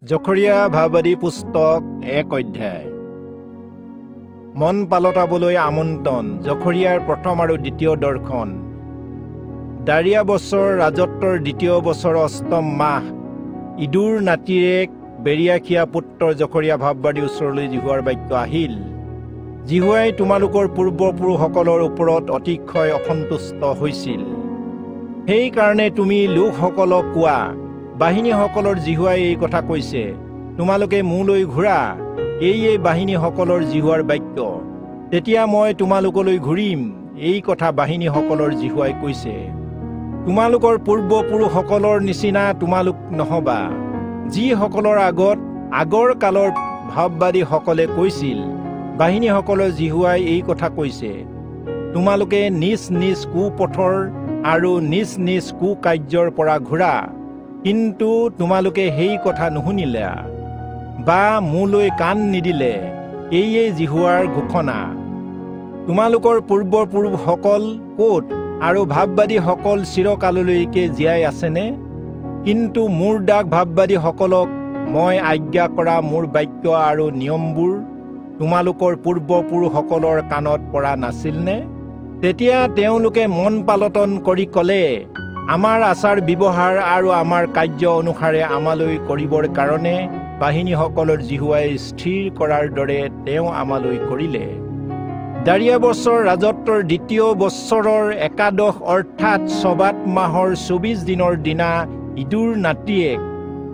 Zechariah ভাৱবাদী পুস্তক 1 অধ্যায়। মন পালটাবলৈ আমন্ত্ৰণ। জখৰীয়াৰ প্ৰথম আৰু দ্বিতীয় দৰ্শন। দাৰিয়া বছৰ ৰাজত্বৰ দ্বিতীয় বছৰ অষ্টম মাহ ইদুৰ নাতিৰে বেৰিয়াখিয়া পুত্ৰ জখৰীয়া ভাৱবাদীৰ ওচৰলৈ জিহুৱাৰ বাক্য আহিল। জিহুৱাই তোমালোকৰ পূৰ্বপুৰুষসকলৰ ওপৰত অতিশয় অসন্তুষ্ট হৈছিল। সেইকাৰণে তুমি লোকসকলক কোৱা, বাহিনীসকলৰ জিহুৱাই এই কথা কৈছে, তোমালোকে মোলৈ ঘূৰা। এই বাহিনীসকলৰ জিহুৱাৰ বাক্য। তেতিয়া মই তোমালোকলৈ ঘূৰিম। এই কথা বাহিনীসকলৰ জিহুৱাই কৈছে। তোমালোকৰ পূৰ্বপুৰুষসকলৰ নিচিনা তোমালোক নহবা, যিসকলৰ আগৰ কালৰ ভাৱবাদীসকলে কৈছিল। বাহিনীসকলৰ জিহুৱাই এই কথা কৈছে, তোমালোকে নিজ নিজ কুপথৰ আৰু নিজ নিজ কুকাৰ্যৰ পৰা ঘূৰা। কিন্তু তোমালোকে সেই কথা নুশুনিলা বা মোলৈ কাণ নিদিলে। এইয়ে জিহুৱাৰ ঘোষণা। তোমালোকৰ পূৰ্বপুৰুষসকল ক'ত আৰু ভাৱবাদীসকল চিৰকাললৈকে জীয়াই আছেনে? কিন্তু মোৰ দাস ভাৱবাদীসকলক মই আজ্ঞা কৰা মোৰ বাক্য আৰু নিয়মবোৰ তোমালোকৰ পূৰ্বপুৰুষসকলৰ কাণত পৰা নাছিলনে? তেতিয়া তেওঁলোকে মন পালটন কৰি ক'লে, আমাৰ আচাৰ ব্যৱহাৰ আৰু আমাৰ কাৰ্য অনুসাৰে আমালৈ কৰিবৰ কাৰণে বাহিনীসকলৰ জিহুৱাই স্থিৰ কৰাৰ দৰে তেওঁ আমালৈ কৰিলে। দাৰিয়া বছৰ ৰাজত্বৰ দ্বিতীয় বছৰৰ একাদশ অৰ্থাৎ চবাত মাহৰ 24 দিনৰ দিনা ইদুৰ নাতিয়ে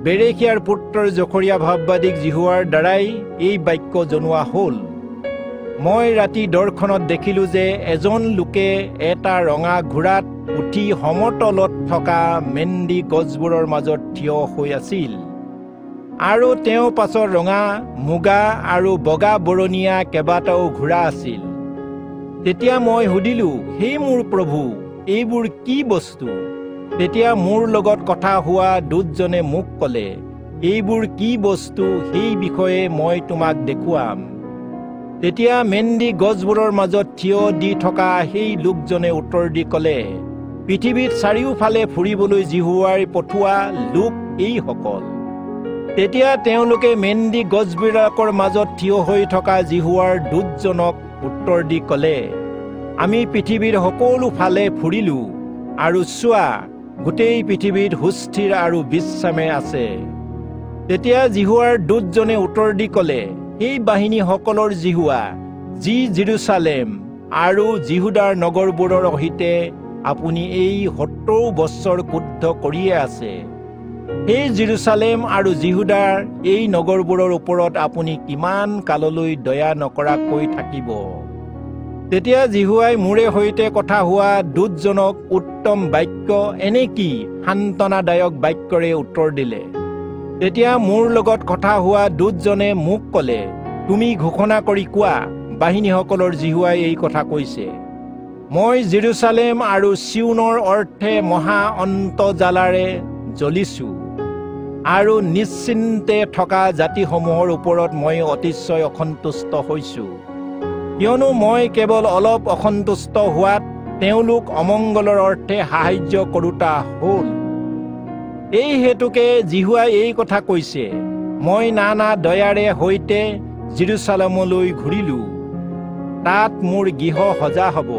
বেৰেখিয়াৰ পুত্ৰ জখৰীয়া ভাৱবাদীক জিহুৱাৰ দ্বাৰাই এই বাক্য জনোৱা হ'ল। মই ৰাতি দৰ্শনত দেখিলো যে এজন লোকে এটা ৰঙা ঘোঁৰাত উঠি সমতলত থকা মেন্দি গছবোৰৰ মাজত থিয় হৈ আছিল, আৰু তেওঁ পাছত ৰঙা, মুগা আৰু বগা বৰণীয়া কেইবাটাও ঘোঁৰা আছিল। তেতিয়া মই সুধিলো, হে মোৰ প্ৰভু, এইবোৰ কি বস্তু? তেতিয়া মোৰ লগত কথা হোৱা দূতজনে মোক ক'লে, এইবোৰ কি বস্তু সেই বিষয়ে মই তোমাক দেখুৱাম। তেতিয়া মেন্দি গছবোৰৰ মাজত থিয় দি থকা সেই লোকজনে উত্তৰ দি ক'লে, পৃথিৱীত চাৰিওফালে ফুৰিবলৈ জিহুৱাই পঠোৱা লোক এইসকল। তেতিয়া তেওঁলোকে মেন্দি গছবিলাকৰ মাজত থিয় হৈ থকা জিহুৱাৰ দূতজনক উত্তৰ দি ক'লে, আমি পৃথিৱীৰ সকলো ফালে ফুৰিলো, আৰু চোৱা, গোটেই পৃথিৱীত সুস্থিৰ আৰু বিশ্ৰামে আছে। তেতিয়া জিহুৱাৰ দূতজনে উত্তৰ দি ক'লে, সেই বাহিনীসকলৰ জিহুৱা, যি জেৰুচালেম আৰু জিহুদাৰ নগৰবোৰৰ সৈতে আপুনি এই 70 বছৰ ক্ৰুদ্ধ কৰিয়ে আছে। সেই জেৰুচালেম আৰু জিহুদাৰ এই নগৰবোৰৰ ওপৰত আপুনি কিমান কাললৈ দয়া নকৰাকৈ থাকিব? তেতিয়া জিহুৱাই মোৰে সৈতে কথা হোৱা দূতজনক উত্তম বাক্য এনেকি সান্তনাদায়ক বাক্যৰে উত্তৰ দিলে। তেতিয়া মোৰ লগত কথা হোৱা দূতজনে মোক ক'লে, তুমি ঘোষণা কৰি কোৱা, বাহিনীসকলৰ জিহুৱাই এই কথা কৈছে, মই জেৰুচালেম আৰু চিউনৰ অৰ্থে মহা অন্তজালাৰে জ্বলিছো, আৰু নিশ্চিন্তে থকা জাতিসমূহৰ ওপৰত মই অতিশয় অসন্তুষ্ট হৈছো। কিয়নো মই কেৱল অলপ অসন্তুষ্ট হোৱাত তেওঁলোক অমংগলৰ অৰ্থে সাহায্য কৰোতা হ'ল। এই হেতুকে জিহুৱাই এই কথা কৈছে, মই নানা দয়াৰে সৈতে জেৰুচালেমলৈ ঘূৰিলো, তাত মোৰ গৃহ সজা হ'ব।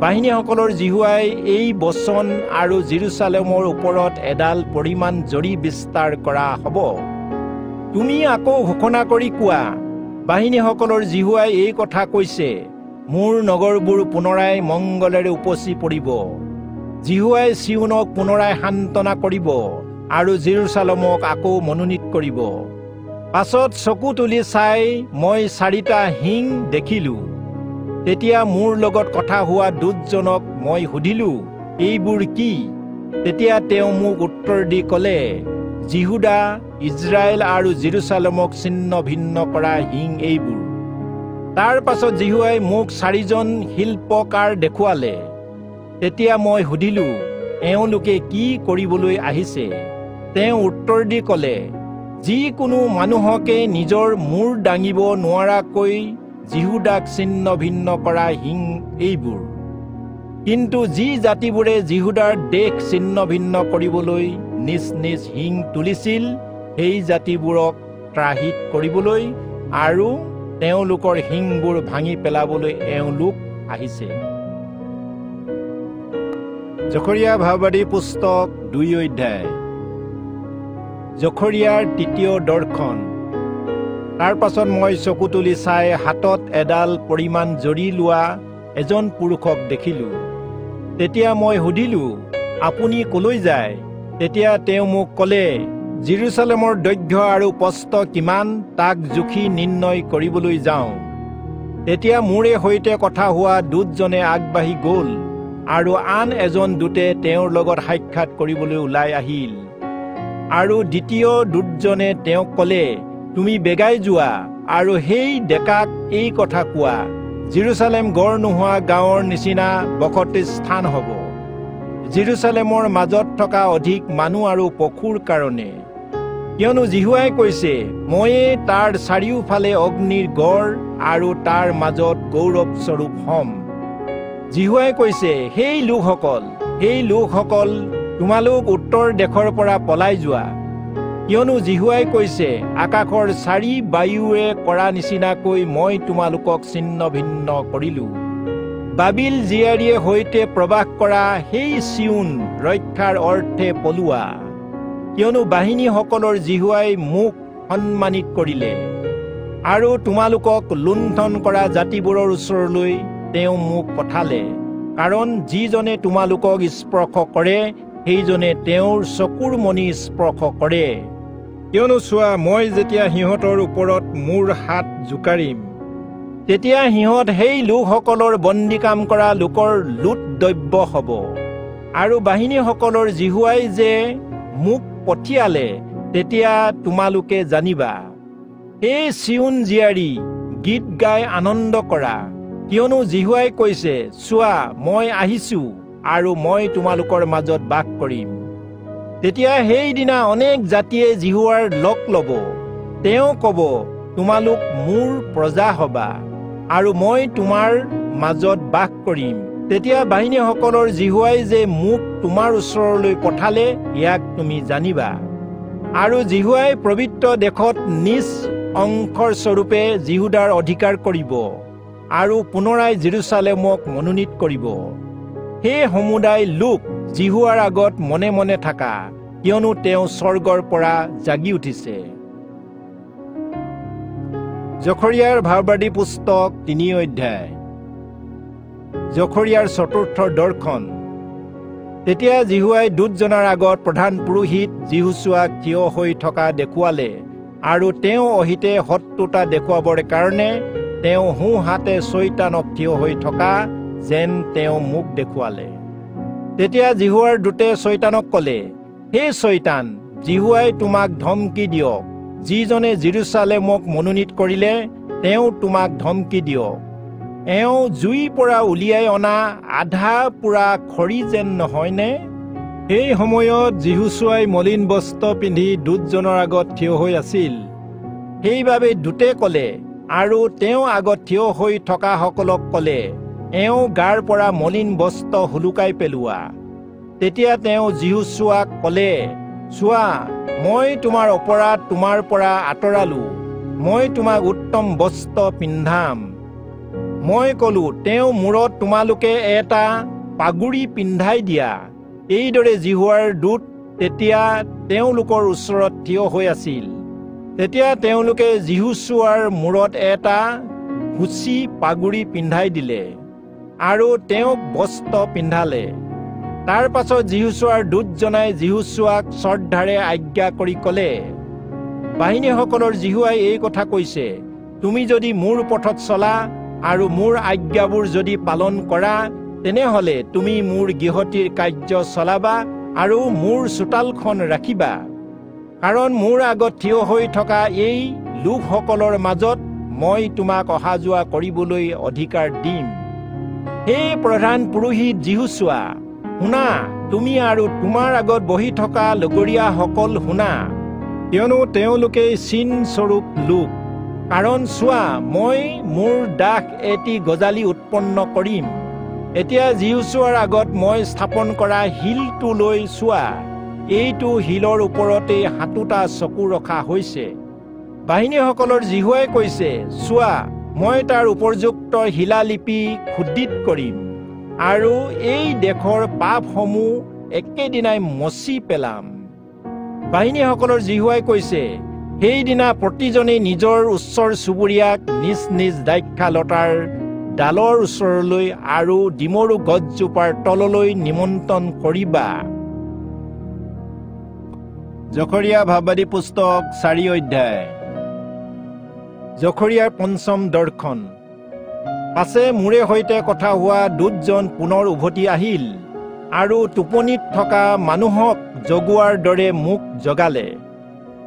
বাহিনীসকলৰ জিহুৱাই এই বচন আৰু জেৰুচালেমৰ ওপৰত এডাল পৰিমাণ জৰী বিস্তাৰ কৰা হ'ব। তুমি আকৌ ঘোষণা কৰি কোৱা, বাহিনীসকলৰ জিহুৱাই এই কথা কৈছে, মোৰ নগৰবোৰ পুনৰাই মংগলেৰে উপচি পৰিব। জিহুৱাই চিউনক পুনৰাই সান্তনা কৰিব আৰু জেৰুচালেমক আকৌ মনোনীত কৰিব। পাছত চকু তুলি চাই মই 4টা সিং দেখিলো। তেতিয়া মোৰ লগত কথা হোৱা দূতজনক মই সুধিলো, এইবোৰ কি? তেতিয়া তেওঁ মোক উত্তৰ দি ক'লে, জিহুদা, ইজৰাইল আৰু জেৰুচালেমক ছিন্ন ভিন্ন কৰা সিং এইবোৰ। তাৰ পাছত জিহুৱাই মোক 4জন শিল্পকাৰ দেখুৱালে। তেতিয়া মই সুধিলো, এওঁলোকে কি কৰিবলৈ আহিছে? তেওঁ উত্তৰ দি ক'লে, যিকোনো মানুহকে নিজৰ মূৰ দাঙিব নোৱাৰাকৈ জিহুদাক ছিন্ন ভিন্ন কৰা সিং এইবোৰ। কিন্তু যি জাতিবোৰে জিহুদাৰ দেশ ছিন্ন ভিন্ন কৰিবলৈ নিজ নিজ সিং তুলিছিল, সেই জাতিবোৰক ত্ৰাহিত কৰিবলৈ আৰু তেওঁলোকৰ শিংবোৰ ভাঙি পেলাবলৈ এওঁলোক আহিছে। জকৰিয়া ভাৱবাদী পুস্তক ২ অধ্যায়। জকৰিয়াৰ তৃতীয় দৰ্শন। তাৰ পাছত মই চকু তুলি চাই হাতত এডাল পৰিমাণ জৰী লোৱা এজন পুৰুষক দেখিলোঁ। তেতিয়া মই সুধিলোঁ, আপুনি কলৈ যায়? তেতিয়া তেওঁ মোক ক'লে, জেৰুজালেমৰ দৈৰ্ঘ্য আৰু প্ৰস্থ কিমান তাক জুখি নিৰ্ণয় কৰিবলৈ যাওঁ। তেতিয়া মোৰে সৈতে কথা হোৱা দূতজনে আগবাঢ়ি গ'ল আৰু আন এজন দূতে তেওঁৰ লগত সাক্ষাৎ কৰিবলৈ ওলাই আহিল। আৰু দ্বিতীয় দূতজনে তেওঁক ক'লে, তুমি বেগাই যোৱা আৰু সেই ডেকাক এই কথা কোৱা, জেৰুজালেম গড় নোহোৱা গাঁৱৰ নিচিনা বসতি স্থান হ'ব, জেৰুজালেমৰ মাজত থকা অধিক মানুহ আৰু পশুৰ কাৰণে। কিয়নো জিহুৱাই কৈছে, ময়ে তাৰ চাৰিওফালে অগ্নিৰ গড় আৰু তাৰ মাজত গৌৰৱস্বৰূপ হ'ম। জিহুৱাই কৈছে, সেই লোকসকল তোমালোক উত্তৰ দেশৰ পৰা পলাই যোৱা। কিয়নো জিহুৱাই কৈছে, আকাশৰ চাৰি বায়ুৱে কৰা নিচিনাকৈ মই তোমালোকক ছিন্ন ভিন্ন কৰিলোঁ। বাবিল জীয়াৰীয়ে সৈতে প্ৰবাস কৰা সেই চিউন ৰক্ষাৰ অৰ্থে পলোৱা। কিয়নো বাহিনীসকলৰ জিহুৱাই মোক সন্মানিত কৰিলে আৰু তোমালোকক লুণ্ঠন কৰা জাতিবোৰৰ ওচৰলৈ তেওঁ মোক পঠালে। কাৰণ যিজনে তোমালোকক স্পৰ্শ কৰে সেইজনে তেওঁৰ চকুৰ মণি স্পৰ্শ কৰে। কিয়নো চোৱা, মই যেতিয়া সিহঁতৰ ওপৰত মোৰ হাত জোকাৰিম, তেতিয়া সিহঁত সেই লোকসকলৰ বন্দী কাম কৰা লোকৰ লুট দ্ৰব্য হ'ব। আৰু বাহিনীসকলৰ জিহুৱাই যে মোক পঠিয়ালে তেতিয়া তোমালোকে জানিবা। হে চিউন জীয়াৰী, গীত গাই আনন্দ কৰা, কিয়নো জিহুৱাই কৈছে, চোৱা মই আহিছোঁ আৰু মই তোমালোকৰ মাজত বাস কৰিম। তেতিয়া সেইদিনা অনেক জাতিয়ে জিহুৱাৰ লগ ল'ব। তেওঁ ক'ব, তোমালোক মোৰ প্ৰজা হ'বা আৰু মই তোমাৰ মাজত বাস কৰিম। তেতিয়া বাহিনীসকলৰ জিহুৱাই যে মোক তোমাৰ ওচৰলৈ পঠালে ইয়াক তুমি জানিবা। আৰু জিহুৱাই পবিত্ৰ দেশত নিজ অংশৰ স্বৰূপে জিহুদাৰ অধিকাৰ কৰিব আৰু পুনৰাই জেৰুজালেমক মনোনীত কৰিব। সেই সমুদায় লোক জিহুৱাৰ আগত মনে মনে থাকা, কিয়নো তেওঁ স্বৰ্গৰ পৰা জাগি উঠিছে। জকৰিয়াৰ ভাৱবাদী পুস্তক ৩ অধ্যায়। জকৰিয়াৰ চতুৰ্থ দৰ্শন। তেতিয়া জিহুৱাই দূতজনৰ আগত প্ৰধান পুৰোহিত যিহোচুৱাক থিয় হৈ থকা দেখুৱালে আৰু তেওঁ অহিতে শত্ৰুতা দেখুৱাবৰ কাৰণে তেওঁ সোঁহাতে চৈতানক থিয় হৈ থকা যেন তেওঁ মোক দেখুৱালে। তেতিয়া জিহুৱাৰ দূতে চৈতানক ক'লে, হে চৈতান, জিহুৱাই তোমাক ধমকি দিয়ক। যিজনে জেৰুজালেমক মনোনীত কৰিলে তেওঁ তোমাক ধমকি দিয়ক। এওঁ জুইৰ পৰা উলিয়াই অনা আধা পোৰা খৰি যেন নহয়নে? সেই সময়ত যিহোচুৱাই মলিন বস্ত্ৰ পিন্ধি দূতজনৰ আগত থিয় হৈ আছিল। সেইবাবে দূতে ক'লে আৰু তেওঁ আগত থিয় হৈ থকাসকলক ক'লে, এওঁ গাৰ পৰা মলিন বস্ত্ৰ হুলুকাই পেলোৱা। তেতিয়া তেওঁ যিহোচুৱাক ক'লে, চোৱা, মই তোমাৰ অপৰাধ তোমাৰ পৰা আঁতৰালো, মই তোমাক উত্তম বস্ত্ৰ পিন্ধাম। মই ক'লো, তেওঁ মূৰত তোমালোকে এটা পাগুৰি পিন্ধাই দিয়া। এইদৰে জিহুৱাৰ দূত তেতিয়া তেওঁলোকৰ ওচৰত থিয় হৈ আছিল। তেতিয়া তেওঁলোকে যিহোচুৱাৰ মূৰত এটা সুচি পাগুৰি পিন্ধাই দিলে আৰু তেওঁক বস্ত্ৰ পিন্ধালে। তাৰ পাছত যিহোচুৱাৰ দূতজনাই যিহোচুৱাক শ্ৰদ্ধাৰে আজ্ঞা কৰি ক'লে, বাহিনীসকলৰ জিহুৱাই এই কথা কৈছে, তুমি যদি মোৰ পথত চলা আৰু মোৰ আজ্ঞাবোৰ যদি পালন কৰা, তেনেহ'লে তুমি মোৰ গৃহতীৰ কাৰ্য চলাবা আৰু মোৰ চোতালখন ৰাখিবা। কাৰণ মোৰ আগত থিয় হৈ থকা এই লোকসকলৰ মাজত মই তোমাক অহা যোৱা কৰিবলৈ অধিকাৰ দিম। হে প্ৰধান পুৰোহিত যিহোচুৱা, শুনা, তুমি আৰু তোমাৰ আগত বহি থকা লগৰীয়াসকল শুনা, কিয়নো তেওঁলোকে চিন স্বৰূপ লোক। কাৰণ চোৱা, মই মোৰ দাস এটি গজালি উৎপন্ন কৰিম। এতিয়া যিহোচুৱাৰ আগত মই স্থাপন কৰা শিলটো লৈ চোৱা, এইটো শিলৰ ওপৰতে 7টা চকু ৰখা হৈছে। বাহিনীসকলৰ জিহুৱাই কৈছে, চোৱা, মই তাৰ উপযুক্ত শিলালিপি খোদিত কৰিম আৰু এই দেশৰ পাপসমূহ একেদিনাই মচি পেলাম। বাহিনীসকলৰ জিহুৱাই কৈছে, সেইদিনা প্ৰতিজনে নিজৰ ওচৰ চুবুৰীয়াক নিজ নিজ দ্ৰাক্ষালতাৰ ডালৰ ওচৰলৈ আৰু ডিমৰু গছজোপাৰ তললৈ নিমন্ত্ৰণ কৰিবা। জকৰিয়া ভাৱবাদী পুস্তক 4 অধ্যায়। জকৰিয়াৰ 5ম দৰ্শন। পাছে মোৰে সৈতে কথা হোৱা দূতজন পুনৰ উভতি আহিল আৰু টোপনিত থকা মানুহক জগোৱাৰ দৰে মোক জগালে।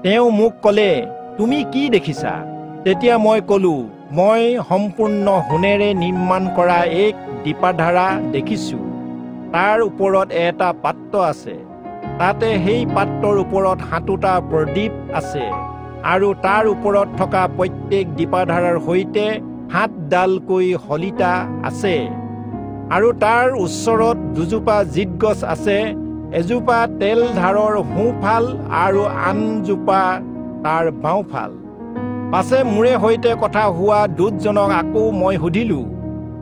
তেওঁ মোক ক'লে, তুমি কি দেখিছা? তেতিয়া মই ক'লো, মই সম্পূৰ্ণ সোণেৰে নিৰ্মাণ কৰা এক দীপাধাৰা দেখিছোঁ। তাৰ ওপৰত এটা পাত্ৰ আছে। তাতে সেই পাত্ৰৰ ওপৰত 7টা প্ৰদীপ আছে আৰু তাৰ ওপৰত থকা প্ৰত্যেক দীপাধাৰাৰ সৈতে 7ডালকৈ শলিতা আছে। আৰু তাৰ ওচৰত 2জোপা জিত গছ আছে, এজোপা তেল ধাৰৰ সোঁফাল আৰু আনজোপা তাৰ বাওঁফাল। পাছে মোৰে সৈতে কথা হোৱা দূতজনক আকৌ মই সুধিলো,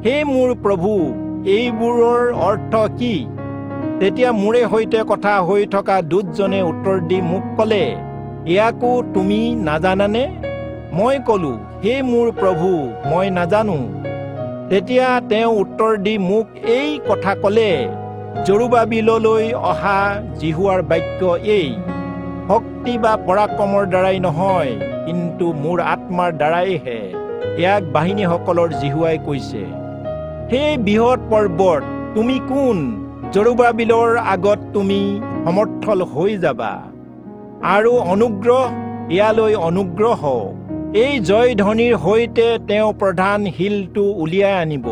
হে মোৰ প্ৰভু, এইবোৰৰ অৰ্থ কি? তেতিয়া মোৰে সৈতে কথা হৈ থকা দূতজনে উত্তৰ দি মোক ক'লে, ইয়াকো তুমি নাজানানে? মই ক'লো, হে মোৰ প্ৰভু, মই নাজানো। তেতিয়া তেওঁ উত্তৰ দি মোক এই কথা ক'লে, জৰুবাবিললৈ অহা জিহুৱাৰ বাক্য এই, শক্তি বা পৰাক্ৰমৰ দ্বাৰাই নহয়, কিন্তু মোৰ আত্মাৰ দ্বাৰাইহে, ইয়াক বাহিনীসকলৰ জিহুৱাই কৈছে। সেই বৃহৎ পৰ্বত, তুমি কোন? জৰুবাবিলৰ আগত তুমি সমৰ্থল হৈ যাবা আৰু অনুগ্ৰহ, ইয়ালৈ অনুগ্ৰহ হওক। এই জয়ধ্বনিৰ সৈতে তেওঁ প্ৰধান শিলটো উলিয়াই আনিব।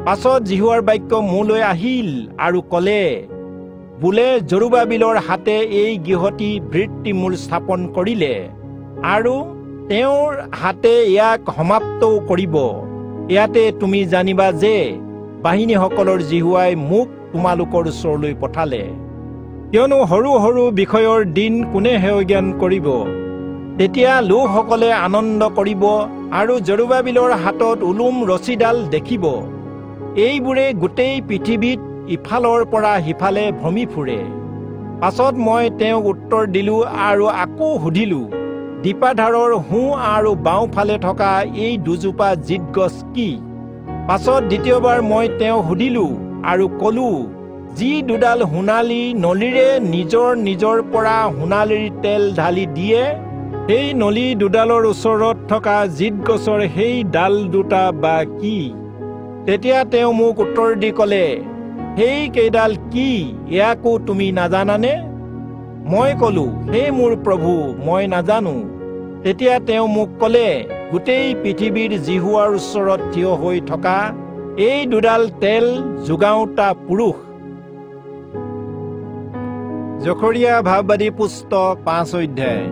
পাছত জিহুৱাৰ বাক্য মোলৈ আহিল আৰু ক'লে, বোলে জৰুবাবিলৰ হাতে এই গৃহটি ভিত্তিমূল স্থাপন কৰিলে আৰু তেওঁৰ হাতে ইয়াক সমাপ্তও কৰিব। ইয়াতে তুমি জানিবা যে বাহিনীসকলৰ জিহুৱাই মোক তোমালোকৰ ওচৰলৈ পঠালে। কিয়নো সৰু সৰু বিষয়ৰ দিন কোনে হেয় জ্ঞান কৰিব? তেতিয়া লোকসকলে আনন্দ কৰিব আৰু জৰুবাবিলৰ হাতত উলুম ৰছীডাল দেখিব। এইবোৰে গোটেই পৃথিৱীত ইফালৰ পৰা সিফালে ভ্ৰমি ফুৰে। পাছত মই তেওঁক উত্তৰ দিলো আৰু আকৌ সুধিলো, দীপাধাৰৰ সোঁ আৰু বাওঁফালে থকা এই 2জোপা জিত গছ কি? পাছত দ্বিতীয়বাৰ মই তেওঁক সুধিলো আৰু ক'লো, যি 2ডাল সোণালী নলীৰে নিজৰ নিজৰ পৰা সোণালীৰ তেল ঢালি দিয়ে, সেই নলী 2ডালৰ ওচৰত থকা জিত গছৰ সেই ডাল 2টা বা কি? তেতিয়া তেওঁ মোক উত্তৰ দি ক'লে, সেই কেইডাল কি, ইয়াকো তুমি নাজানানে? মই ক'লো, হে মোৰ প্ৰভু, মই নাজানো। তেতিয়া তেওঁ মোক ক'লে, গোটেই পৃথিৱীৰ জিহুৱাৰ ওচৰত থিয় হৈ থকা এই 2ডাল তেল যোগাওঁতা পুৰুষ। জকৰিয়া ভাৱবাদী পুস্তক 5 অধ্যায়।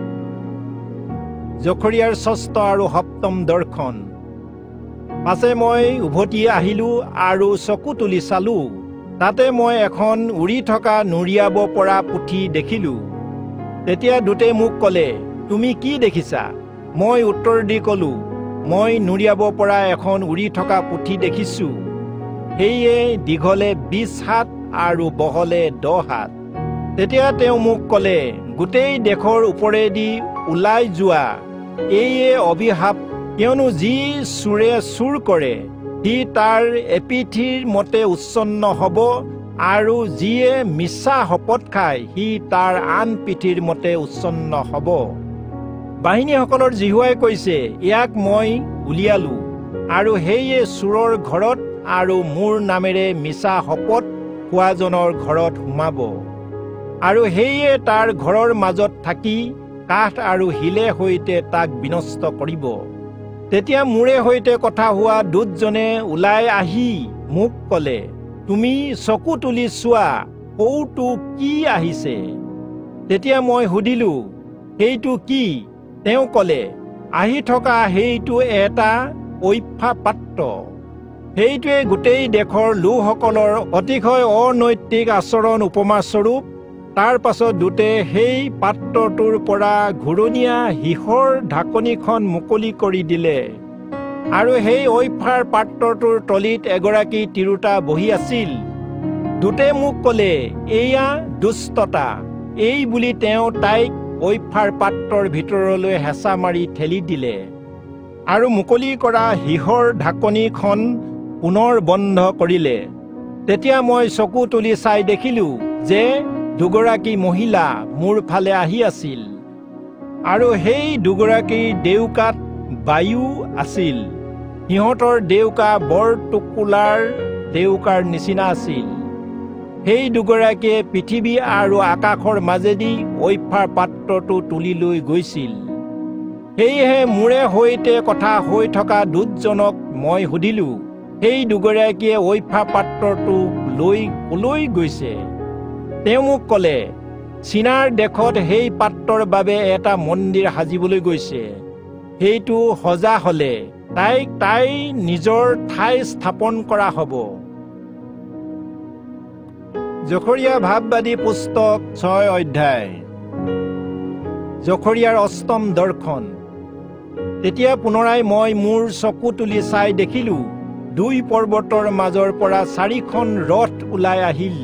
জকৰিয়াৰ 6ষ্ঠ আৰু 7ম দৰ্শন। পাছে মই উভতি আহিলো আৰু চকু তুলি চালো। তাতে মই এখন উৰি থকা নুৰিয়াব পৰা পুথি দেখিলো। তেতিয়া দূতে মোক ক'লে, তুমি কি দেখিছা? মই উত্তৰ দি ক'লো, মই নুৰিয়াব পৰা এখন উৰি থকা পুথি দেখিছোঁ। সেয়ে দীঘলে 20 হাত আৰু বহলে 10 হাত। তেতিয়া তেওঁ মোক ক'লে, গোটেই দেশৰ ওপৰেদি ওলাই যোৱা, এইয়ে অভিশাপ, কিয়নো যি চোৰে চুৰ কৰে সি তাৰ এপিঠিৰ মতে উচ্ছন্ন হ'ব আৰু যিয়ে মিছা শপত খায় সি তাৰ আন পিঠিৰ মতে উচ্ছন্ন হ'ব। বাহিনীসকলৰ জিহুৱাই কৈছে, ইয়াক মই উলিয়ালো আৰু সেয়ে চোৰৰ ঘৰত আৰু মোৰ নামেৰে মিছা শপত খোৱাজনৰ ঘৰত সোমাব আৰু সেয়ে তাৰ ঘৰৰ মাজত থাকি কাঠ আৰু শিলে সৈতে তাক বিনষ্ট কৰিব। তেতিয়া মোৰে সৈতে কথা হোৱা দূতজনে ওলাই আহি মোক ক'লে, তুমি চকু তুলি চোৱা, সৌটো কি আহিছে? তেতিয়া মই সুধিলো, সেইটো কি? তেওঁ ক'লে, আহি থকা সেইটো এটা ঐফা পাত্ৰ। সেইটোৱে গোটেই দেশৰ লোকসকলৰ অতিশয় অনৈতিক আচৰণ উপমাস্বৰূপ। তাৰ পাছত দূতে সেই পাত্ৰটোৰ পৰা ঘূৰণীয়া সীহৰ ঢাকনিখন মুকলি কৰি দিলে আৰু সেই ঐফাৰ পাত্ৰটোৰ তলিত এগৰাকী তিৰোতা বহি আছিল। দূতে মোক ক'লে, এয়া দুষ্টতা, এই বুলি তেওঁ তাইক ঐফাৰ পাত্ৰৰ ভিতৰলৈ হেঁচা মাৰি ঠেলি দিলে আৰু মুকলি কৰা সীহৰ ঢাকনিখন পুনৰ বন্ধ কৰিলে। তেতিয়া মই চকু তুলি চাই দেখিলোঁ যে দুগৰাকী মহিলা মোৰ ফালে আহি আছিল আৰু সেই দুগৰাকীৰ ডেউকাত বায়ু আছিল। সিহঁতৰ ডেউকা বৰ টোকোলাৰ ডেউকাৰ নিচিনা আছিল। সেই দুগৰাকীয়ে পৃথিৱী আৰু আকাশৰ মাজেদি ঐফাৰ পাত্ৰটো তুলি লৈ গৈছিল। সেয়েহে মোৰে সৈতে কথা হৈ থকা দূতজনক মই সুধিলোঁ, সেই দুগৰাকীয়ে ঐফা পাত্ৰটো লৈ কলৈ গৈছে? তেওঁ মোক ক'লে, চীনাৰ দেশত সেই পাত্ৰৰ বাবে এটা মন্দিৰ সাজিবলৈ গৈছে। সেইটো সজা হ'লে তাইক তাইৰ নিজৰ ঠাই স্থাপন কৰা হ'ব। জখৰীয়া ভাৱবাদী পুস্তক 6 অধ্যায়। জখৰীয়াৰ অষ্টম দৰ্শন। তেতিয়া পুনৰাই মই মোৰ চকু তুলি চাই দেখিলোঁ, 2 পৰ্বতৰ মাজৰ পৰা 4খন ৰথ ওলাই আহিল।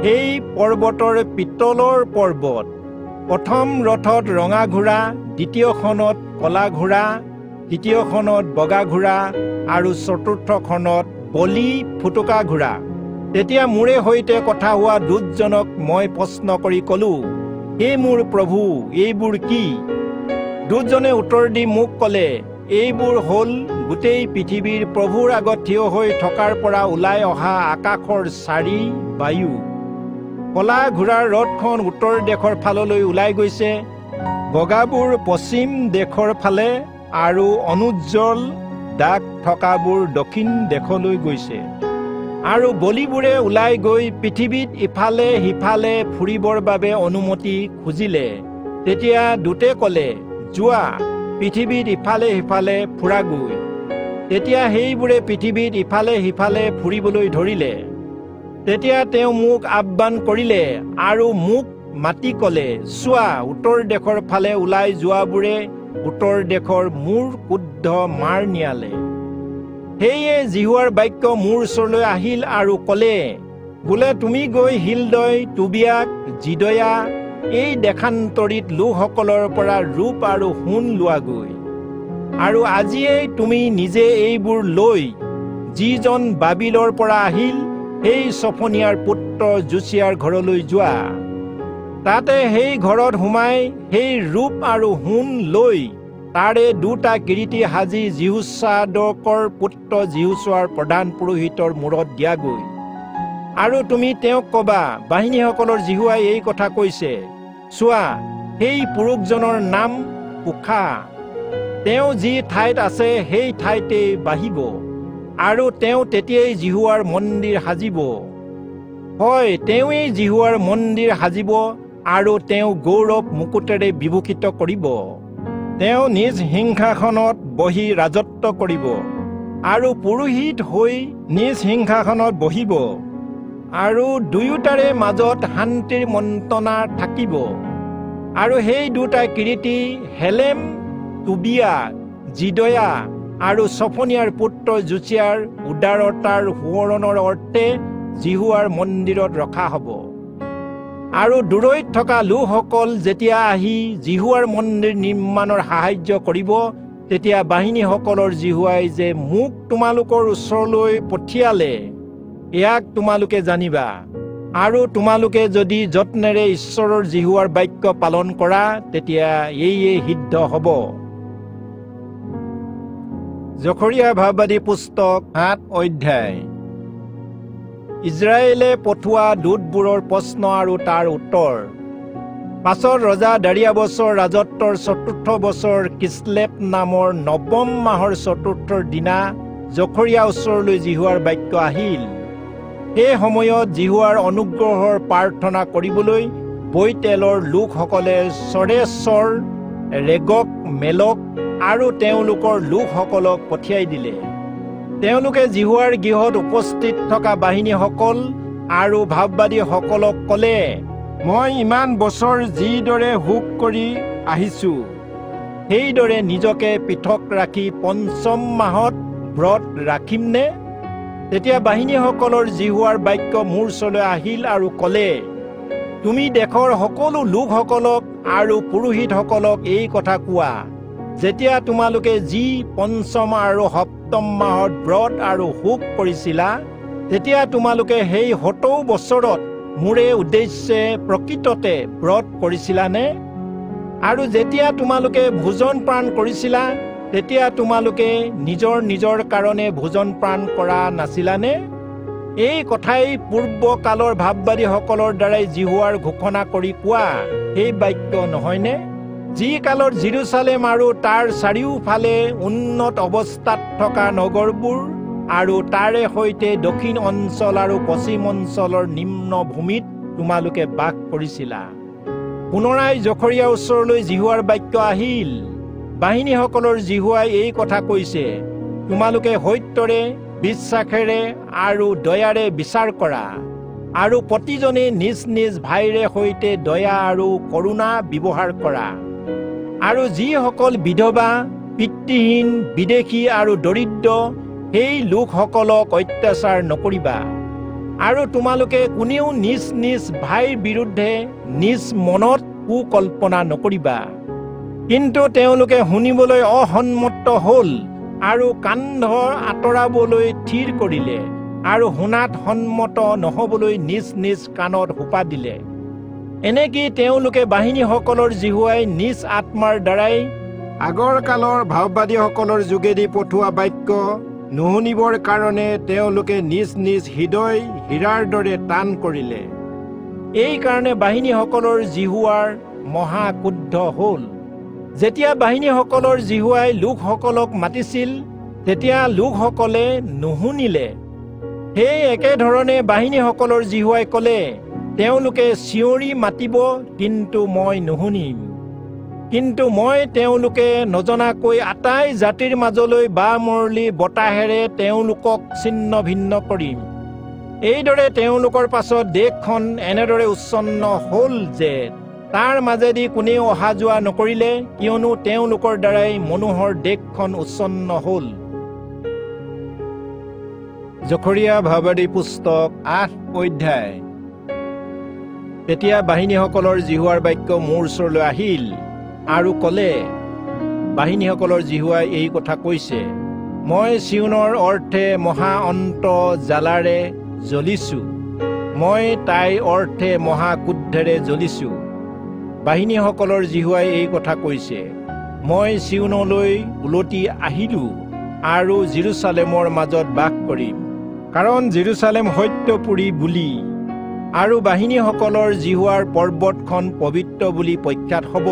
সেই পৰ্বতৰ পিতলৰ পৰ্বত। প্ৰথম ৰথত ৰঙা ঘোঁৰা, দ্বিতীয়খনত কলা ঘোঁৰা, তৃতীয়খনত বগা ঘোঁৰা আৰু চতুৰ্থখনত বলি ফুটুকা ঘোঁৰা। তেতিয়া মোৰে সৈতে কথা হোৱা দূতজনক মই প্ৰশ্ন কৰি ক'লোঁ, হে মোৰ প্ৰভু, এইবোৰ কি? দূতজনে উত্তৰ দি মোক ক'লে, এইবোৰ হ'ল গোটেই পৃথিৱীৰ প্ৰভুৰ আগত থিয় হৈ থকাৰ পৰা ওলাই অহা আকাশৰ 4 বায়ু। কলা ঘোঁৰাৰ ৰথখন উত্তৰ দেশৰ ফাললৈ ওলাই গৈছে, বগাবোৰ পশ্চিম দেশৰ ফালে আৰু অনুজ্জ্বল দাগ থকাবোৰ দক্ষিণ দেশলৈ গৈছে। আৰু বলিবোৰে ওলাই গৈ পৃথিৱীত ইফালে সিফালে ফুৰিবৰ বাবে অনুমতি খুজিলে। তেতিয়া দূতে ক'লে, যোৱা, পৃথিৱীত ইফালে সিফালে ফুৰাগৈ। তেতিয়া সেইবোৰে পৃথিৱীত ইফালে সিফালে ফুৰিবলৈ ধৰিলে। তেতিয়া তেওঁ মোক আহ্বান কৰিলে আৰু মোক মাতি ক'লে, চোৱা, উত্তৰ দেশৰ ফালে ওলাই যোৱাবোৰে উত্তৰ দেশৰ মূৰ শুদ্ধ মাৰ নিয়ালে। সেয়ে জিহুৱাৰ বাক্য মোৰ ওচৰলৈ আহিল আৰু ক'লে, বোলে তুমি গৈ হিলদয়, টুবিয়াক, জিদয়া এই দেশান্তৰিত লোকসকলৰ পৰা ৰূপ আৰু সোণ লোৱাগৈ। আৰু আজিয়েই তুমি নিজে এইবোৰ লৈ যিজন বাবিলৰ পৰা আহিল সেই ছফনিয়াৰ পুত্ৰ জোচিয়াৰ ঘৰলৈ যোৱা। তাতে সেই ঘৰত সোমাই সেই ৰূপ আৰু সোণ লৈ তাৰে 2টা কিৰীটি সাজি জিহুচাদকৰ পুত্ৰ জিহুচোৱাৰ প্ৰধান পুৰোহিতৰ মূৰত দিয়াগৈ। আৰু তুমি তেওঁক ক'বা, বাহিনীসকলৰ জিহুৱাই এই কথা কৈছে, চোৱা, সেই পুৰুষজনৰ নাম পোখা। তেওঁ যি ঠাইত আছে সেই ঠাইতে বাঢ়িব আৰু তেওঁ তেতিয়াই জিহুৱাৰ মন্দিৰ সাজিব। হয়, তেওঁৱেই জিহুৱাৰ মন্দিৰ সাজিব আৰু তেওঁ গৌৰৱ মুকুটেৰে বিভূষিত কৰিব। তেওঁ নিজ সিংহাসনত বহি ৰাজত্ব কৰিব আৰু পুৰোহিত হৈ নিজ সিংহাসনত বহিব আৰু দুয়োটাৰে মাজত শান্তিৰ মন্ত্ৰণা থাকিব। আৰু সেই 2টা কিৰীটি হেলেম, টুবিয়া, জিদয়া আৰু ছফনিয়াৰ পুত্ৰ জোচিয়াৰ উদাৰতাৰ সোঁৱৰণৰ অৰ্থে জিহুৱাৰ মন্দিৰত ৰখা হ'ব। আৰু দূৰৈত থকা লোকসকল যেতিয়া আহি জিহুৱাৰ মন্দিৰ নিৰ্মাণৰ সাহায্য কৰিব, তেতিয়া বাহিনীসকলৰ জিহুৱাই যে মোক তোমালোকৰ ওচৰলৈ পঠিয়ালে, ইয়াক তোমালোকে জানিবা। আৰু তোমালোকে যদি যত্নেৰে ঈশ্বৰৰ জিহুৱাৰ বাক্য পালন কৰা, তেতিয়া এইয়ে সিদ্ধ হ'ব। জখৰীয়া ভাৱবাদী পুস্তক 7 অধ্যায়। ইজৰাইলে পঠোৱা দূতবোৰৰ প্ৰশ্ন আৰু তাৰ উত্তৰ। পাছত ৰজা দাৰিয়াবছৰ ৰাজত্বৰ 4ৰ্থ বছৰ কিছলেভ নামৰ 9ম মাহৰ 4ৰ্থ দিনা জখৰীয়া ওচৰলৈ জিহুৱাৰ বাক্য আহিল। সেই সময়ত জিহুৱাৰ অনুগ্ৰহৰ প্ৰাৰ্থনা কৰিবলৈ বৈতেলৰ লোকসকলে চৰেশ্বৰ, ৰেগক, মেলক আৰু তেওঁলোকৰ লোকসকলক পঠিয়াই দিলে। তেওঁলোকে জিহুৱাৰ গৃহত উপস্থিত থকা বাহিনীসকল আৰু ভাৱবাদীসকলক ক'লে, মই ইমান বছৰ যিদৰে সুখ কৰি আহিছোঁ সেইদৰে নিজকে পৃথক ৰাখি পঞ্চম মাহত ব্ৰত ৰাখিমনে? তেতিয়া বাহিনীসকলৰ জিহুৱাৰ বাক্য মোৰ ওচৰলৈ আহিল আৰু ক'লে, তুমি দেশৰ সকলো লোকসকলক আৰু পুৰোহিতসকলক এই কথা কোৱা, যেতিয়া তোমালোকে যি পঞ্চম আৰু সপ্তম মাহত ব্ৰত আৰু সুখ কৰিছিলা, তেতিয়া তোমালোকে সেই 70 বছৰত মোৰে উদ্দেশ্যে প্ৰকৃততে ব্ৰত কৰিছিলানে? আৰু যেতিয়া তোমালোকে ভোজন প্ৰাণ কৰিছিলা, তেতিয়া তোমালোকে নিজৰ নিজৰ কাৰণে ভোজন প্ৰাণ কৰা নাছিলানে? এই কথাই পূৰ্বকালৰ ভাৱবাদীসকলৰ দ্বাৰাই জিহুৱাৰ ঘোষণা কৰি কোৱা সেই বাক্য নহয়নে? যি কালত জেৰুজালেম আৰু তাৰ চাৰিওফালে উন্নত অৱস্থাত থকা নগৰবোৰ আৰু তাৰে সৈতে দক্ষিণ অঞ্চল আৰু পশ্চিম অঞ্চলৰ নিম্ন ভূমিত তোমালোকে বাস কৰিছিলা। পুনৰাই জখৰিয়াৰ ওচৰলৈ জিহুৱাৰ বাক্য আহিল। বাহিনীসকলৰ জিহুৱাই এই কথা কৈছে, তোমালোকে সত্যৰে, বিশ্বাসেৰে আৰু দয়াৰে বিচাৰ কৰা আৰু প্ৰতিজনে নিজ নিজ ভাইৰে সৈতে দয়া আৰু কৰোণা ব্যৱহাৰ কৰা। আৰু যিসকল বিধৱা, পিতৃহীন, বিদেশী আৰু দৰিদ্ৰ সেই লোকসকলক অত্যাচাৰ নকৰিবা। আৰু তোমালোকে কোনেও নিজ নিজ ভাইৰ বিৰুদ্ধে নিজ মনত কুকল্পনা নকৰিবা। কিন্তু তেওঁলোকে শুনিবলৈ অসন্মত হ'ল আৰু কান্ধৰ আঁতৰাবলৈ থিৰ কৰিলে আৰু শুনাত সন্মত নহবলৈ নিজ নিজ কাণত সোপা দিলে। এনেকি তেওঁলোকে বাহিনীসকলৰ জিহুৱাই নিজ আত্মাৰ দ্বাৰাই আগৰ কালৰ ভাৱবাদীসকলৰ যোগেদি পঠোৱা বাক্য নুশুনিবৰ কাৰণে তেওঁলোকে নিজ নিজ হৃদয় হীৰাৰ দৰে টান কৰিলে। এই কাৰণে বাহিনীসকলৰ জিহুৱাৰ মহা ক্ৰোধ হ'ল। যেতিয়া বাহিনীসকলৰ জিহুৱাই লোকসকলক মাতিছিল, তেতিয়া লোকসকলে নুশুনিলে। সেই একেধৰণে বাহিনীসকলৰ জিহুৱাই ক'লে, তেওঁলোকে চিঞৰি মাতিব, কিন্তু মই নুশুনিম। কিন্তু মই তেওঁলোকে নজনাকৈ আটাই জাতিৰ মাজলৈ বা মৰলি বতাহেৰে তেওঁলোকক ছিন্ন ভিন্ন কৰিম। এইদৰে তেওঁলোকৰ পাছত দেশখন এনেদৰে উচ্ছন্ন হ'ল যে তাৰ মাজেদি কোনেও অহা যোৱা নকৰিলে, কিয়নো তেওঁলোকৰ দ্বাৰাই মনোহৰ দেশখন উচ্ছন্ন হ'ল। জখৰিয়া ভাৱবাদী পুস্তক 8 অধ্যায়। তেতিয়া বাহিনীসকলৰ জিহুৱাৰ বাক্য মোৰ ওচৰলৈ আহিল আৰু ক'লে, বাহিনীসকলৰ জিহুৱাই এই কথা কৈছে, মই চিউনৰ অৰ্থে মহা অন্ত জ্বালাৰে জ্বলিছোঁ, মই তাইৰ অৰ্থে মহা ক্ৰোধেৰে জ্বলিছোঁ। বাহিনীসকলৰ জিহুৱাই এই কথা কৈছে, মই চিউনলৈ উলটি আহিলোঁ আৰু জেৰুজালেমৰ মাজত বাস কৰিম, কাৰণ জেৰুজালেম সত্যপুৰী বুলি আৰু বাহিনীসকলৰ জিহুৱাৰ পৰ্বতখন পবিত্ৰ বুলি প্ৰখ্যাত হ'ব।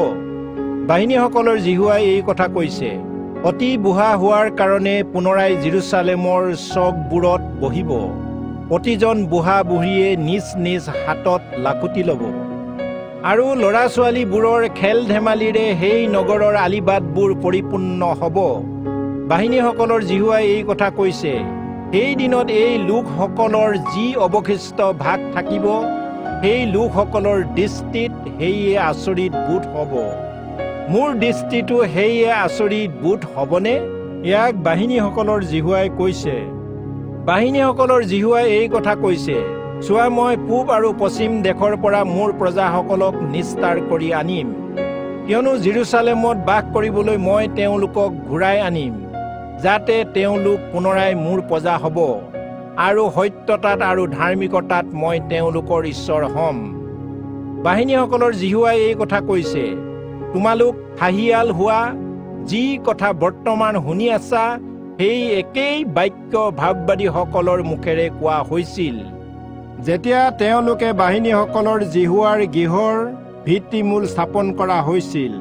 বাহিনীসকলৰ জিহুৱাই এই কথা কৈছে, অতি বুঢ়া হোৱাৰ কাৰণে পুনৰাই জেৰুজালেমৰ চকবোৰত বহিব। প্ৰতিজন বুঢ়া বুঢ়ীয়ে নিজ নিজ হাতত লাখুটি ল'ব আৰু ল'ৰা ছোৱালীবোৰৰ খেল ধেমালিৰে সেই নগৰৰ আলিবাটবোৰ পৰিপূৰ্ণ হ'ব। বাহিনীসকলৰ জিহুৱাই এই কথা কৈছে, সেই দিনত এই লোকসকলৰ যি অৱশিষ্ট ভাগ থাকিব, সেই লোকসকলৰ দৃষ্টিত সেয়ে আচৰিত বোধ হ'ব। মোৰ দৃষ্টিটো সেয়ে আচৰিত বোধ হ'বনে? ইয়াক বাহিনীসকলৰ জিহুৱাই কৈছে। বাহিনীসকলৰ জিহুৱাই এই কথা কৈছে, চোৱা, মই পূব আৰু পশ্চিম দেশৰ পৰা মোৰ প্ৰজাসকলক নিস্তাৰ কৰি আনিম, কিয়নো জেৰুজালেমত বাস কৰিবলৈ মই তেওঁলোকক ঘূৰাই আনিম, যাতে তেওঁলোক পুনৰাই মোৰ প্ৰজা হ'ব আৰু সত্যতাত আৰু ধাৰ্মিকতাত মই তেওঁলোকৰ ঈশ্বৰ হ'ম। বাহিনীসকলৰ জিহুৱাই এই কথা কৈছে, তোমালোক হাঁহিয়াল হোৱা, যি কথা বৰ্তমান শুনি আছা সেই একেই বাক্য ভাৱবাদীসকলৰ মুখেৰে কোৱা হৈছিল, যেতিয়া তেওঁলোকে বাহিনীসকলৰ জিহুৱাৰ গৃহৰ ভিত্তিমূল স্থাপন কৰা হৈছিল।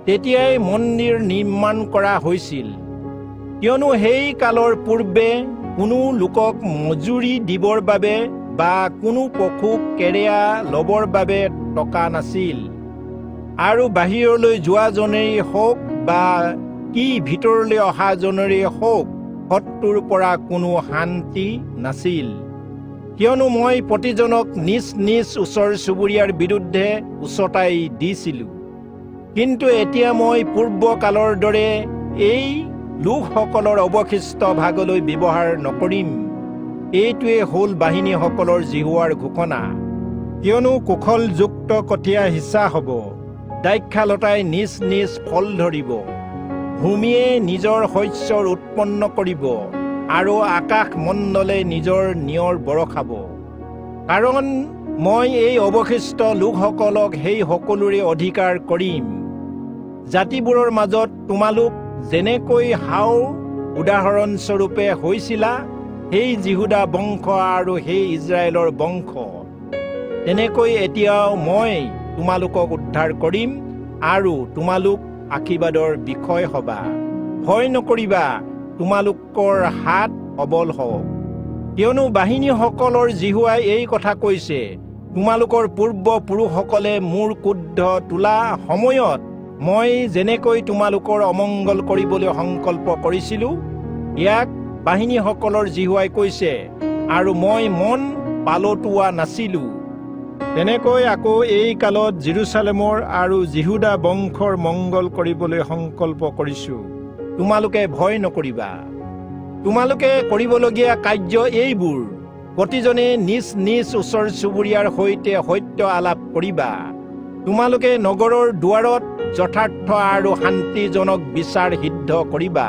তেতিয়াই মন্দিৰ নিৰ্মাণ কৰা হৈছিল, কিয়নো সেই কালৰ পূৰ্বে কোনো লোকক মজুৰি দিবৰ বাবে বা কোনো পশুক কেৰেয়া ল'বৰ বাবে টকা নাছিল, আৰু বাহিৰলৈ যোৱাজনেই হওক বা কি ভিতৰলৈ অহাজনেই হওক শত্ৰুৰ পৰা কোনো শান্তি নাছিল। কিয়নো মই প্ৰতিজনক নিজ নিজ ওচৰ চুবুৰীয়াৰ বিৰুদ্ধে উচতাই দিছিলোঁ। কিন্তু এতিয়া মই পূৰ্বকালৰ দৰে এই লোকসকলৰ অৱশিষ্ট ভাগলৈ ব্যৱহাৰ নকৰিম। এইটোৱে হ'ল বাহিনীসকলৰ জিহুৱাৰ ঘোষণা। কিয়নো কুশলযুক্ত কঠীয়া সিঁচা হ'ব, দ্ৰাক্ষালতাই নিজ নিজ ফল ধৰিব, ভূমিয়ে নিজৰ শস্যৰ উৎপন্ন কৰিব আৰু আকাশ মণ্ডলে নিজৰ নিয়ৰ বৰষাব। কাৰণ মই এই অৱশিষ্ট লোকসকলক সেই সকলোৰে অধিকাৰ কৰিম। জাতিবোৰৰ মাজত তোমালোক যেনেকৈ হাও উদাহৰণস্বৰূপে হৈছিলা, সেই জিহুদা বংশ আৰু সেই ইজৰাইলৰ বংশ, তেনেকৈ এতিয়াও মই তোমালোকক উদ্ধাৰ কৰিম আৰু তোমালোক আশীৰ্বাদৰ বিষয় হবা। ভয় নকৰিবা, তোমালোকৰ হাত সবল হওক। কিয়নো বাহিনীসকলৰ জিহুৱাই এই কথা কৈছে, তোমালোকৰ পূৰ্বপুৰুষসকলে মোৰ ক্ৰোধ তোলা সময়ত মই যেনেকৈ তোমালোকৰ অমংগল কৰিবলৈ সংকল্প কৰিছিলোঁ, ইয়াক বাহিনীসকলৰ জিহুৱাই কৈছে, আৰু মই মন পালতোৱা নাছিলোঁ। তেনেকৈ আকৌ এই কালত জেৰুজালেমৰ আৰু জিহুদা বংশৰ মংগল কৰিবলৈ সংকল্প কৰিছোঁ। তোমালোকে ভয় নকৰিবা। তোমালোকে কৰিবলগীয়া কাৰ্য এইবোৰ: প্ৰতিজনে নিজ নিজ ওচৰ চুবুৰীয়াৰ সৈতে সত্য আলাপ কৰিবা। তোমালোকে নগৰৰ দুৱাৰত যথাৰ্থ আৰু শান্তিজনক বিচাৰ সিদ্ধ কৰিবা।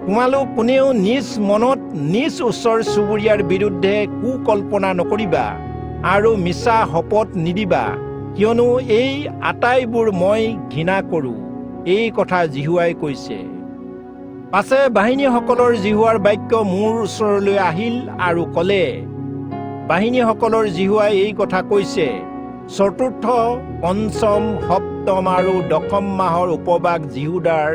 তোমালোক কোনেও নিজ মনত নিজ ওচৰ চুবুৰীয়াৰ বিৰুদ্ধে কুকল্পনা নকৰিবা আৰু মিছা শপত নিদিবা, কিয়নো এই আটাইবোৰ মই ঘৃণা কৰোঁ। এই কথা জিহুৱাই কৈছে। পাছে বাহিনীসকলৰ জিহুৱাৰ বাক্য মোৰ ওচৰলৈ আহিল আৰু ক'লে, বাহিনীসকলৰ জিহুৱাই এই কথা কৈছে, চতুৰ্থ, পঞ্চম, সপ্তম আৰু দশম মাহৰ উপবাস জিহুদাৰ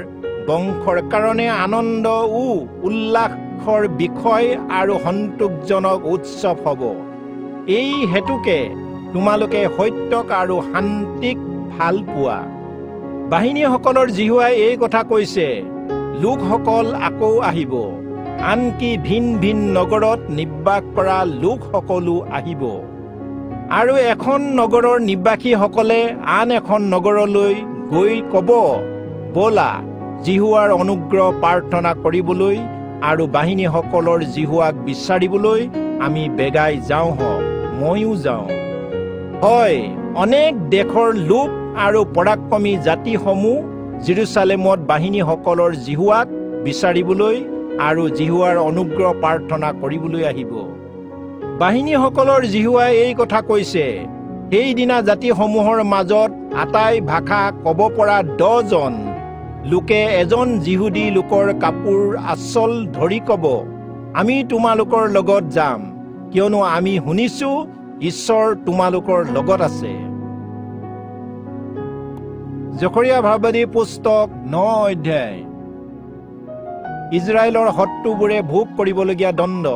বংশৰ কাৰণে আনন্দ ও উল্লাসৰ বিষয় আৰু সন্তোষজনক উৎসৱ হ'ব। এই হেতুকে তোমালোকে সত্যক আৰু শান্তিক ভাল পোৱা। বাহিনীসকলৰ জিহুৱাই এই কথা কৈছে, লোকসকল আকৌ আহিব, আনকি ভিন ভিন নগৰত নিবাস কৰা লোকসকলো আহিব। আৰু এখন নগৰৰ নিবাসীসকলে আন এখন নগৰলৈ গৈ ক'ব, ব'লা জিহুৱাৰ অনুগ্ৰহ প্ৰাৰ্থনা কৰিবলৈ আৰু বাহিনীসকলৰ জিহুৱাক বিচাৰিবলৈ আমি বেগাই যাওঁ হওক, ময়ো যাওঁ। হয়, অনেক দেশৰ লোক আৰু পৰাক্ৰমী জাতিসমূহ জেৰুজালেমত বাহিনীসকলৰ জিহুৱাক বিচাৰিবলৈ আৰু জিহুৱাৰ অনুগ্ৰহ প্ৰাৰ্থনা কৰিবলৈ আহিব। বাহিনীসকলৰ জিহুৱাই এই কথা কৈছে, সেইদিনা জাতিসমূহৰ মাজত আটাই ভাষা ক'ব পৰা 10 জন লোকে এজন জিহুদী লোকৰ কাপোৰ আঁচল ধৰি ক'ব, আমি তোমালোকৰ লগত যাম, কিয়নো আমি শুনিছোঁ ঈশ্বৰ তোমালোকৰ লগত আছে। জকৰিয়া ভাৱবাদী পুস্তক 9 অধ্যায়। ইজৰাইলৰ শত্ৰুবোৰে ভোগ কৰিবলগীয়া দণ্ড।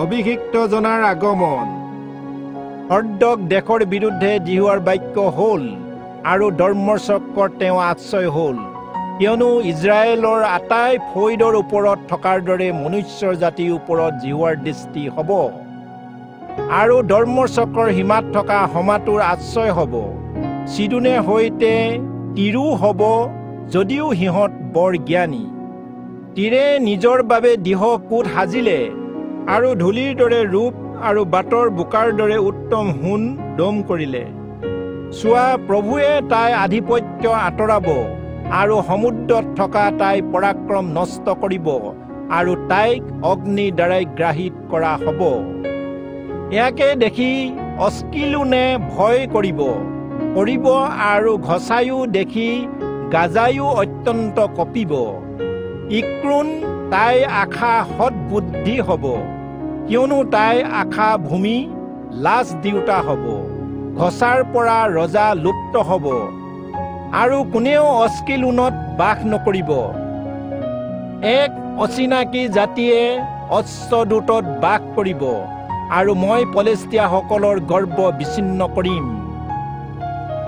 অভিষিক্তজনাৰ আগমন। হৰ্দক দেশৰ বিৰুদ্ধে জিহুৱাৰ বাক্য হ'ল আৰু ধৰ্মচক্ৰৰ তেওঁ আশ্ৰয় হ'ল। কিয়নো ইজৰাইলৰ আটাই ফৈদৰ ওপৰত থকাৰ দৰে মনুষ্যৰ জাতিৰ ওপৰত জিহুৱাৰ দৃষ্টি হ'ব, আৰু ধৰ্মচক্ৰৰ সীমাত থকা সমাটোৰ আশ্ৰয় হ'ব। চিদোনে সৈতে তীৰো হ'ব, যদিও সিহঁত বৰ জ্ঞানী। তীৰে নিজৰ বাবে দৃঢ় কোট সাজিলে, আৰু ধূলিৰ দৰে ৰূপ আৰু বাটৰ বোকাৰ দৰে উত্তম সোণ দম কৰিলে। চোৱা, প্ৰভুৱে তাই আধিপত্য আঁতৰাব, আৰু সমুদ্ৰত থকা তাই পৰাক্ৰম নষ্ট কৰিব, আৰু তাইক অগ্নিৰ দ্বাৰাই গ্ৰাহিত কৰা হ'ব। ইয়াকে দেখি অস্কিলোনে ভয় কৰিব আৰু ঘচায়ো দেখি গাজায়ো অত্যন্ত কঁপিব। ইক্ৰোন তাই আশা সৎবুদ্ধি হ'ব, কিয়নো তাই আশা ভূমি লাজ দিওঁতা হ'ব। ঘচাৰ পৰা ৰজা লুপ্ত হ'ব, আৰু কোনেও অস্কিলোনত বাস নকৰিব। এক অচিনাকি জাতিয়ে অশ্বদূতত বাস কৰিব, আৰু মই পলেষ্টিয়াসকলৰ গৰ্ব বিচ্ছিন্ন কৰিম।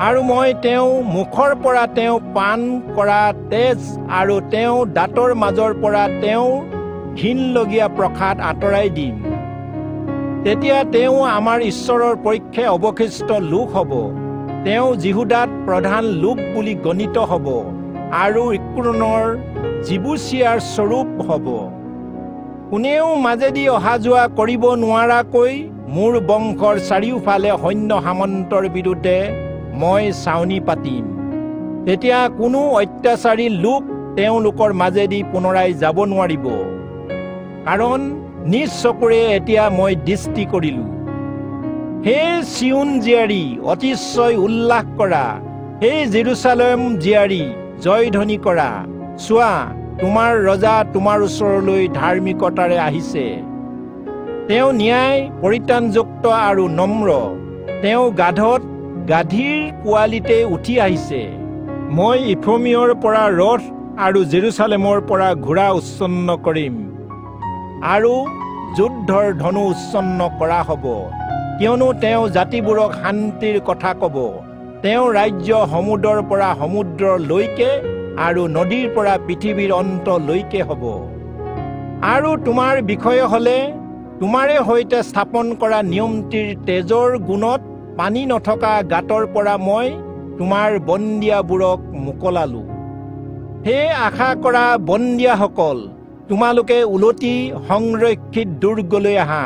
আৰু মই তেওঁ মুখৰ পৰা তেওঁ পান কৰা তেজ আৰু তেওঁ দাঁতৰ মাজৰ পৰা তেওঁ ঘিনলগীয়া প্ৰসাদ আঁতৰাই দিম। তেতিয়া তেওঁ আমাৰ ঈশ্বৰৰ পক্ষে অৱশিষ্ট লোক হ'ব। তেওঁ জিহুদাত প্ৰধান লোক বুলি গণিত হ'ব আৰু ইক্ৰণৰ জিবুচিয়াৰ স্বৰূপ হ'ব। কোনেও মাজেদি অহা যোৱা কৰিব নোৱাৰাকৈ মোৰ বংশৰ চাৰিওফালে সৈন্য সামন্তৰ বিৰুদ্ধে মই ছাউনি পাতিম। তেতিয়া কোনো অত্যাচাৰী লোক তেওঁলোকৰ মাজেদি পুনৰাই যাব নোৱাৰিব, কাৰণ নিজ চকুৰে এতিয়া মই দৃষ্টি কৰিলোঁ। হে চিউন জীয়াৰী, অতিশয় উল্লাস কৰা। হে জেৰুচালেম জীয়াৰী, জয়ধ্বনি কৰা। চোৱা, তোমাৰ ৰজা তোমাৰ ওচৰলৈ ধাৰ্মিকতাৰে আহিছে। তেওঁ ন্যায়, পৰিত্ৰাণযুক্ত আৰু নম্ৰ। তেওঁ গাধত গাধীৰ পোৱালিতে উঠি আহিছে। মই ইফ্ৰেমৰ পৰা ৰথ আৰু জেৰুচালেমৰ পৰা ঘোঁৰা উৎসন্ন কৰিম, আৰু যুদ্ধৰ ধনু উৎসন্ন কৰা হ'ব। কিয়নো তেওঁ জাতিবোৰক শান্তিৰ কথা ক'ব। তেওঁ ৰাজ্য সমুদ্ৰৰ পৰা সমুদ্ৰলৈকে আৰু নদীৰ পৰা পৃথিৱীৰ অন্তলৈকে হ'ব। আৰু তোমাৰ বিষয়ে হ'লে তোমাৰে সৈতে স্থাপন কৰা নিয়মটিৰ তেজৰ গুণত পানী নথকা গাঁতৰ পৰা মই তোমাৰ বন্দীয়াবোৰক মোকলালো। হে আশা কৰা বন্দীয়াসকল, তোমালোকে উলটি সংৰক্ষিত দুৰ্গলৈ আহা।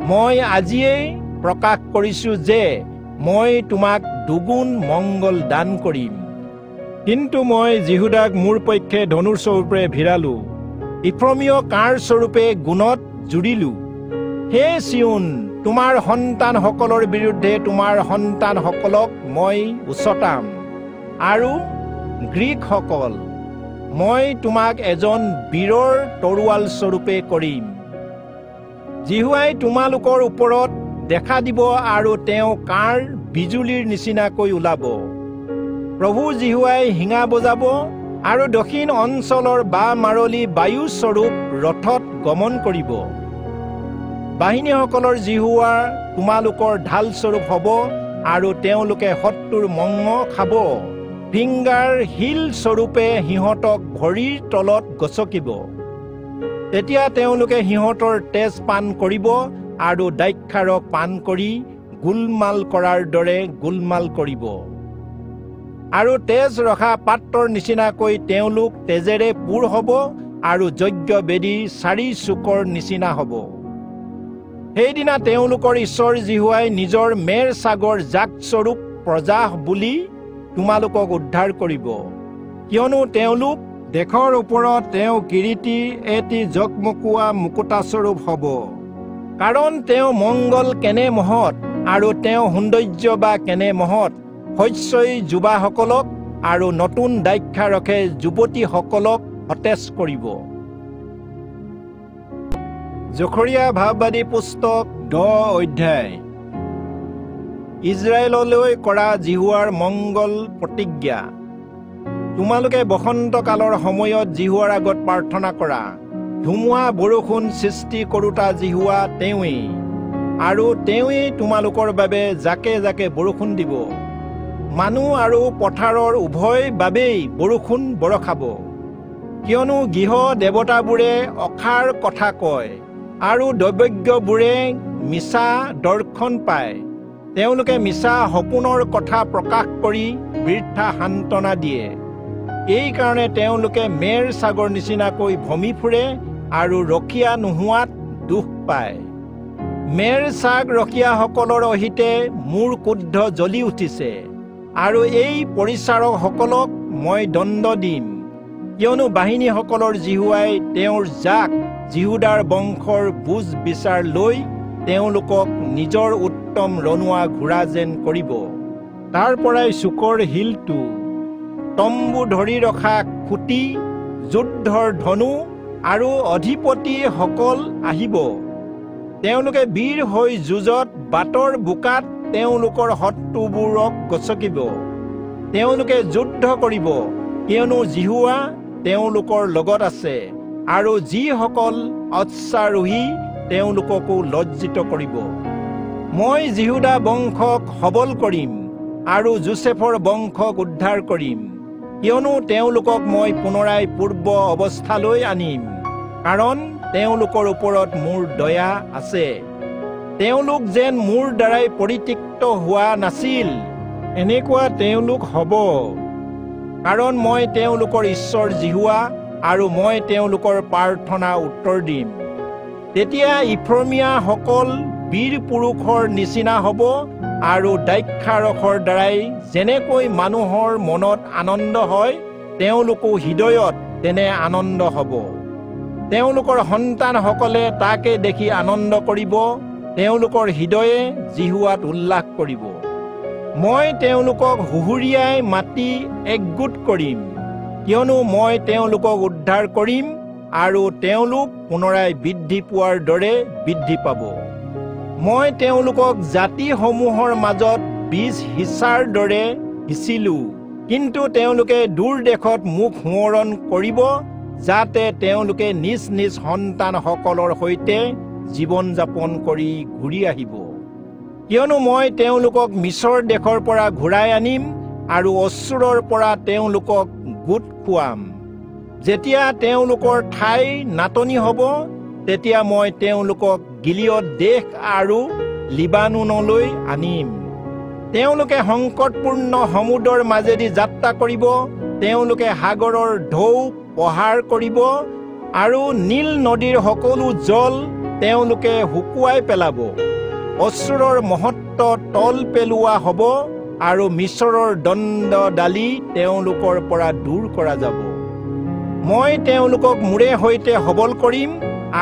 মই আজিয়েই প্ৰকাশ কৰিছোঁ যে মই তোমাক দুগুণ মংগল দান কৰিম। কিন্তু মই জিহুদাক মোৰ পক্ষে ধনুৰ স্বৰূপে ভিৰালো, ইফ্ৰেমীয় কাঁড় স্বৰূপে গুণত জুৰিলো। হে চিউন, তোমাৰ সন্তানসকলৰ বিৰুদ্ধে তোমাৰ সন্তানসকলক মই উচতাম, আৰু গ্ৰীকসকল, মই তোমাক এজন বীৰৰ তৰোৱাল স্বৰূপে কৰিম। জিহুৱাই তোমালোকৰ ওপৰত দেখা দিব আৰু তেওঁ কাঁড় বিজুলীৰ নিচিনাকৈ ওলাব। প্ৰভু জিহুৱাই শিঙা বজাব আৰু দক্ষিণ অঞ্চলৰ বা মাৰলী বায়ু স্বৰূপ ৰথত গমন কৰিব। বাহিনীসকলৰ জিহুৱা তোমালোকৰ ঢাল স্বৰূপ হ'ব, আৰু তেওঁলোকে শত্ৰুৰ মঙ খাব। ফিংগাৰ শিল স্বৰূপে সিহঁতক ভৰিৰ তলত গচকিব। তেতিয়া তেওঁলোকে সিহঁতৰ তেজ পান কৰিব আৰু দ্ৰাক্ষাৰস পান কৰি গোলমাল কৰাৰ দৰে গোলমাল কৰিব। আৰু তেজ ৰখা পাত্ৰৰ নিচিনাকৈ তেওঁলোক তেজেৰে পূৰ হ'ব, আৰু যজ্ঞ বেদীৰ 4 চুকৰ নিচিনা হ'ব। সেইদিনা তেওঁলোকৰ ঈশ্বৰ জিহুৱাই নিজৰ মেৰ ছাগৰ জাকস্বৰূপ প্ৰজা বুলি তোমালোকক উদ্ধাৰ কৰিব। কিয়নো তেওঁলোক দেশৰ ওপৰত তেওঁ কিৰীটি এটি জকমকোৱা মুকুতাস্বৰূপ হ'ব। কাৰণ তেওঁ মংগল কেনে মহৎ, আৰু তেওঁ সৌন্দৰ্য বা কেনে মহৎ। শস্যই যুৱাসকলক আৰু নতুন দ্ৰাক্ষাৰসে যুৱতীসকলক সতেজ কৰিব। জখৰীয়া ভাৱবাদী পুস্তক 10 অধ্যায়। ইজৰাইললৈ কৰা জিহুৱাৰ মংগল প্ৰতিজ্ঞা। তোমালোকে বসন্তকালৰ সময়ত জিহুৱাৰ আগত প্ৰাৰ্থনা কৰা। ধুমুহা বৰষুণ সৃষ্টি কৰোতা জিহুৱা তেওঁৱেই, আৰু তেওঁৱেই তোমালোকৰ বাবে জাকে জাকে বৰষুণ দিব। মানুহ আৰু পথাৰৰ উভয় বাবেই বৰষুণ বৰষাব। কিয়নো গৃহ দেৱতাবোৰে অসাৰ কথা কয়, আৰু দৈৱজ্ঞবোৰে মিছা দৰ্শন পায়। তেওঁলোকে মিছা সপোনৰ কথা প্ৰকাশ কৰি বৃথা সান্তনা দিয়ে। এই কাৰণে তেওঁলোকে মেৰ ছাগৰ নিচিনাকৈ ভমি ফুৰে আৰু ৰখীয়া নোহোৱাত দুখ পায়। মেৰ ছাগ ৰখীয়াসকলৰ অহিতে মোৰ ক্ৰোধ জ্বলি উঠিছে, আৰু এই পৰিচাৰকসকলক মই দণ্ড দিম। কিয়নো বাহিনীসকলৰ জিহুৱাই তেওঁৰ জাক জিহুদাৰ বংশৰ বুজ বিচাৰ লৈ তেওঁলোকক নিজৰ উত্তম ৰণুৱা ঘোঁৰা যেন কৰিব। তাৰ পৰাই চুকৰ শিলটো, তম্বু ধৰি ৰখা খুঁটি, যুদ্ধৰ ধনু আৰু অধিপতিসকল আহিব। তেওঁলোকে বীৰ হৈ যুঁজত বাটৰ বোকাত তেওঁলোকৰ শত্ৰুবোৰক গচকিব। তেওঁলোকে যুদ্ধ কৰিব, কিয়নো জিহুৱা তেওঁলোকৰ লগত আছে, আৰু যিসকল অশ্বাৰোহী তেওঁলোককো লজ্জিত কৰিব। মই জিহুদা বংশক সবল কৰিম, আৰু যোছেফৰ বংশক উদ্ধাৰ কৰিম। কিয়নো তেওঁলোকক মই পুনৰাই পূৰ্ব অৱস্থালৈ আনিম, কাৰণ তেওঁলোকৰ ওপৰত মোৰ দয়া আছে। তেওঁলোক যেন মোৰ দ্বাৰাই পৰিত্যক্ত হোৱা নাছিল, এনেকুৱা তেওঁলোক হ'ব। কাৰণ মই তেওঁলোকৰ ঈশ্বৰ জিহুৱা, আৰু মই তেওঁলোকৰ প্ৰাৰ্থনা উত্তৰ দিম। তেতিয়া ইফ্ৰমিয়াসকল বীৰ পুৰুষৰ নিচিনা হ'ব, আৰু দ্ৰাক্ষাৰসৰ দ্বাৰাই যেনেকৈ মানুহৰ মনত আনন্দ হয়, তেওঁলোকো হৃদয়ত তেনে আনন্দ হ'ব। তেওঁলোকৰ সন্তানসকলে তাকে দেখি আনন্দ কৰিব, তেওঁলোকৰ হৃদয়ে জিহুৱাত উল্লাস কৰিব। মই তেওঁলোকক হুহুৰিয়াই মাতি একগোট কৰিম, কিয়নো মই তেওঁলোকক উদ্ধাৰ কৰিম, আৰু তেওঁলোক পুনৰাই বৃদ্ধি পোৱাৰ দৰে বৃদ্ধি পাব। মই তেওঁলোকক জাতিসমূহৰ মাজত বীজ সিঁচাৰ দৰে সিঁচিলো, কিন্তু তেওঁলোকে দূৰ দেশত মুখ সোঁৱৰণ কৰিব, যাতে তেওঁলোকে নিজ নিজ সন্তানসকলৰ সৈতে জীৱন যাপন কৰি ঘূৰি আহিব। কিয়নো মই তেওঁলোকক মিছৰ দেশৰ পৰা ঘূৰাই আনিম, আৰু অশ্ৰুৰৰ পৰা তেওঁলোকক গোট খুৱাম। যেতিয়া তেওঁলোকৰ ঠাই নাটনি হ'ব, তেতিয়া মই তেওঁলোকক গিলিয়দ দেশ আৰু লিবানোনলৈ আনিম। তেওঁলোকে সংকটপূৰ্ণ সমুদ্ৰৰ মাজেদি যাত্ৰা কৰিব, তেওঁলোকে সাগৰৰ ঢৌ প্ৰহাৰ কৰিব, আৰু নীল নদীৰ সকলো জল তেওঁলোকে শুকুৱাই পেলাব। অশ্ৰুৰৰ মহত্ব তল পেলোৱা হ'ব, আৰু মিছৰৰ দণ্ডদালি তেওঁলোকৰ পৰা দূৰ কৰা যাব। মই তেওঁলোকক মোৰে সৈতে সবল কৰিম,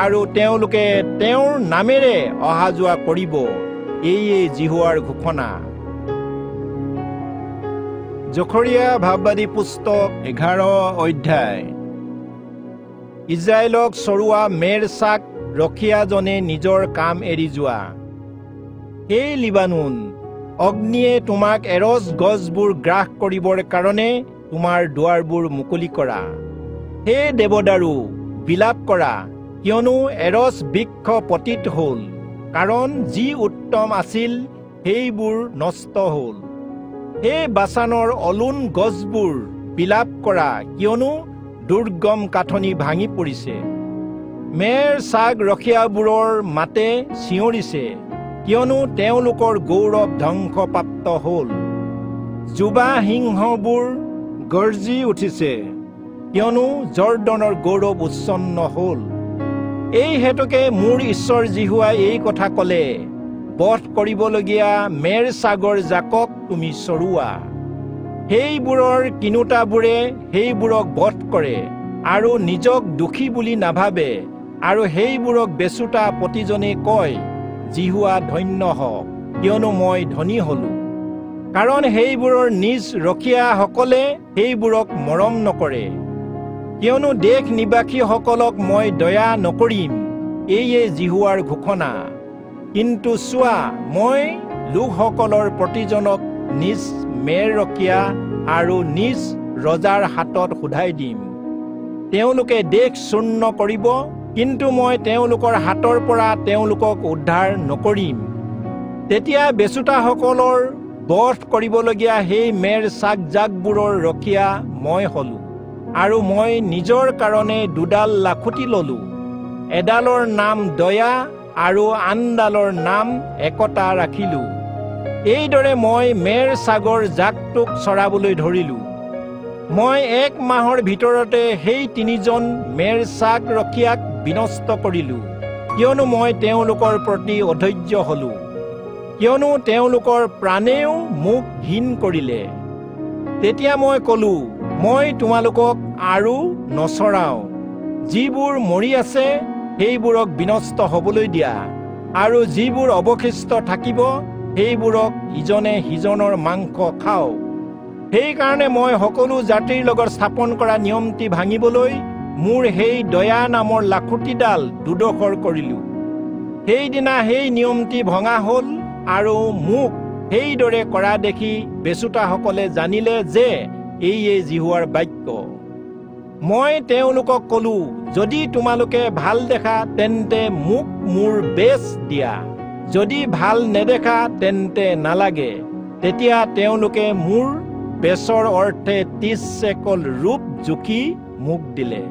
আৰু তেওঁলোকে তেওঁৰ নামেৰে অহা যোৱা কৰিব। এইয়ে জিহুৱাৰ ঘোষণা। জখৰীয়া ভাৱবাদী পুস্তক 11 অধ্যায়। ইজৰাইলক চৰোৱা মেৰচাক ৰখীয়াজনে নিজৰ কাম এৰি যোৱা। হে লিবানোন, অগ্নিয়ে তোমাক এৰজ গছবোৰ গ্ৰাস কৰিবৰ কাৰণে তোমাৰ দুৱাৰবোৰ মুকলি কৰা। হে দেৱদাৰু, বিলাপ কৰা, কিয়নো এৰজ বৃক্ষ পতিত হ'ল, কাৰণ যি উত্তম আছিল সেইবোৰ নষ্ট হ'ল। হে বাছানৰ অলুন গছবোৰ, বিলাপ কৰা, কিয়নো দুৰ্গম কাঠনি ভাঙি পৰিছে। মেৰচাক ৰখীয়াবোৰৰ মাতে চিঞৰিছে, কিয়নো তেওঁলোকৰ গৌৰৱ ধ্বংসপ্ৰাপ্ত হ'ল। যুৱা সিংহবোৰ গৰ্জি উঠিছে, কিয়নো জৰ্দনৰ গৌৰৱ উচ্ছন্ন হ'ল। এই হেতুকে মোৰ ঈশ্বৰ জিহুৱাই এই কথা ক'লে, বধ কৰিবলগীয়া মেৰচাগৰ জাকক তুমি চৰোৱা। সেইবোৰৰ কিনোতাবোৰে সেইবোৰক বধ কৰে, আৰু নিজক দোষী বুলি নাভাবে, আৰু সেইবোৰক বেচোতা প্ৰতিজনে কয়, জিহুৱা ধন্য হওক, কিয়নো মই ধনী হলো। কাৰণ সেইবোৰৰ নিজ ৰখীয়াসকলে সেইবোৰক মৰম নকৰে। কিয়নো দেশ নিবাসীসকলক মই দয়া নকৰিম, এইয়ে জিহুৱাৰ ঘোষণা। কিন্তু চোৱা, মই লোকসকলৰ প্ৰতিজনক নিজ মেৰৰখীয়া আৰু নিজ ৰজাৰ হাতত সোধাই দিম। তেওঁলোকে দেশ চূৰ্ণ কৰিব, কিন্তু মই তেওঁলোকৰ হাতৰ পৰা তেওঁলোকক উদ্ধাৰ নকৰিম। তেতিয়া বেচোতাসকলৰ বধ কৰিবলগীয়া সেই মেৰচাকজাকবোৰৰ ৰখীয়া মই হলো, আৰু মই নিজৰ কাৰণে দুডাল লাখুটি ললো। এডালৰ নাম দয়া, আৰু আনডালৰ নাম একতা ৰাখিলো। এইদৰে মই মেৰচাগৰ জাকটোক চৰাবলৈ ধৰিলো। মই 1 মাহৰ ভিতৰতে সেই 3জন মেৰচাক ৰখীয়াক বিনষ্ট কৰিলো, কিয়নো মই তেওঁলোকৰ প্ৰতি অধৈৰ্য হলো, কিয়নো তেওঁলোকৰ প্ৰাণেও মোক ঘিণ কৰিলে। তেতিয়া মই ক'লো, মই তোমালোকক আৰু নচৰাও। যিবোৰ মৰি আছে সেইবোৰক বিনষ্ট হ'বলৈ দিয়া, আৰু যিবোৰ অৱশিষ্ট থাকিব সেইবোৰক ইজনে সিজনৰ মাংস খাওক। সেইকাৰণে মই সকলো জাতিৰ লগত স্থাপন কৰা নিয়মটি ভাঙিবলৈ মোৰ সেই দয়া নামৰ লাখুটিডাল দুডোখৰ কৰিলো। সেইদিনা সেই নিয়মটি ভঙা হ'ল, আৰু মোক সেইদৰে কৰা দেখি বেচোতাসকলে জানিলে যে এইয়ে জিহুৱাৰ বাক্য। মই তেওঁলোকক ক'লো, যদি তোমালোকে ভাল দেখা তেন্তে মোক মোৰ বেচ দিয়া, যদি ভাল নেদেখা তেন্তে নালাগে। তেতিয়া তেওঁলোকে মোৰ বেচৰ অৰ্থে 30 চেকল ৰূপ জুখি মোক দিলে।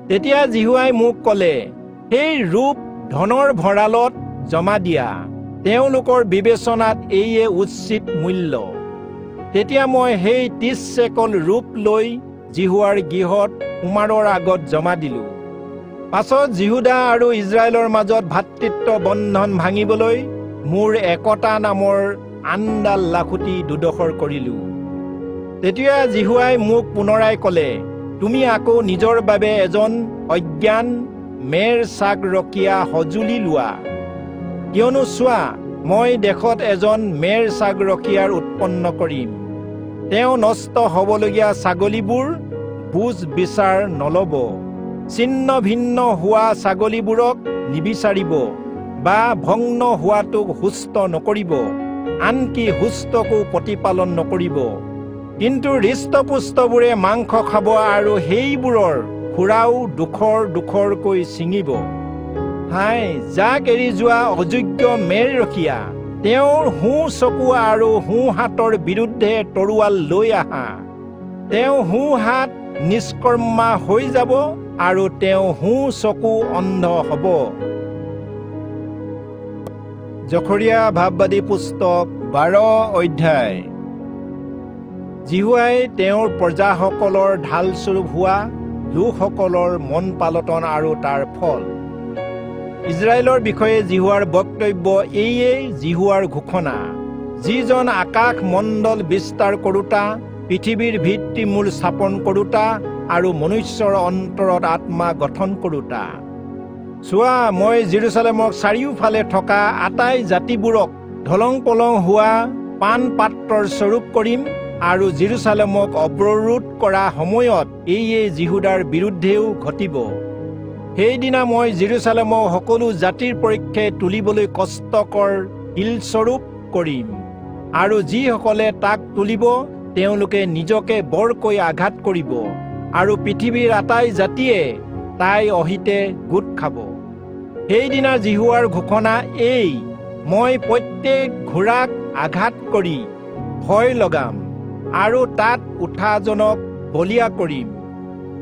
তেতিয়া জিহুৱাই মোক ক'লে, সেই ৰূপ ধনৰ ভঁৰালত জমা দিয়া তেওঁলোকৰ বিবেচনাত এইয়ে উচিত মূল্য। তেতিয়া মই সেই 30 চেকল ৰূপ লৈ জিহুৱাৰ গৃহত কুমাৰৰ আগত জমা দিলো। পাছত জিহুদা আৰু ইজৰাইলৰ মাজত ভাতৃত্ব বন্ধন ভাঙিবলৈ মোৰ একতা নামৰ আনডাল লাখুটি দুডখৰ কৰিলো। তেতিয়া জিহুৱাই মোক পুনৰাই ক'লে, তুমি আকৌ নিজৰ বাবে এজন অজ্ঞান মেৰ চাগ ৰখীয়া সঁজুলি লোৱা, কিয়নো চোৱা মই দেশত এজন মেৰ চাগ ৰখীয়াৰ উৎপন্ন কৰিম। তেওঁ নষ্ট হ'বলগীয়া ছাগলীবোৰ বুজ বিচাৰ নল'ব, ছিন্ন ভিন্ন হোৱা ছাগলীবোৰক নিবিচাৰিব বা ভগ্ন হোৱাটোক সুস্থ নকৰিব, আনকি সুস্থকো প্ৰতিপালন নকৰিব। কিন্তু হৃষ্টপুষ্টবোৰে মাংস খাব আৰু সেইবোৰৰ খুৰাও দুখৰ দুখৰকৈ ছিঙিব। হাই, যাক এৰি যোৱা অযোগ্য মেৰ ৰখীয়া, তেওঁৰ সোঁ চকু আৰু সোঁ হাতৰ বিৰুদ্ধে তৰোৱাল লৈ আহা। তেওঁ সোঁ হাত নিষ্কৰ্মা হৈ যাব আৰু তেওঁ সোঁ চকু অন্ধ হ'ব। জখৰীয়া ভাৱবাদী পুস্তক 12 অধ্যায়। জিহুৱাই তেওঁৰ প্ৰজাসকলৰ ঢালস্বৰূপ হোৱা লোকসকলৰ মন পালটন আৰু তাৰ ফল। ইজৰাইলৰ বিষয়ে জিহুৱাৰ বক্তব্য এইয়েই জিহুৱাৰ ঘোষণা, যিজন আকাশ মণ্ডল বিস্তাৰ কৰোঁতা, পৃথিৱীৰ ভিত্তিমূল স্থাপন কৰোঁতা আৰু মনুষ্যৰ অন্তৰত আত্মা গঠন কৰোঁতা। চোৱা, মই জেৰুচালেমক চাৰিওফালে থকা আটাই জাতিবোৰক ধলং পলং হোৱা পাণ পাত্ৰৰ স্বৰূপ কৰিম আৰু জেৰুচালেমক অৱৰোধ কৰা সময়ত এইয়ে জিহুদাৰ বিৰুদ্ধেও ঘটিব। সেইদিনা মই জেৰুচালেমক সকলো জাতিৰ পক্ষে তুলিবলৈ কষ্টকৰ শিলস্বৰূপ কৰিম আৰু যিসকলে তাক তুলিব তেওঁলোকে নিজকে বৰকৈ আঘাত কৰিব আৰু পৃথিৱীৰ আটাই জাতিয়ে তাই অহিতে গোট খাব। সেইদিনা জিহুৱাৰ ঘোষণা এই, মই প্ৰত্যেক ঘোঁৰাক আঘাত কৰি ভয় লগাম আৰু তাত উঠাজনক বলিয়া কৰিম।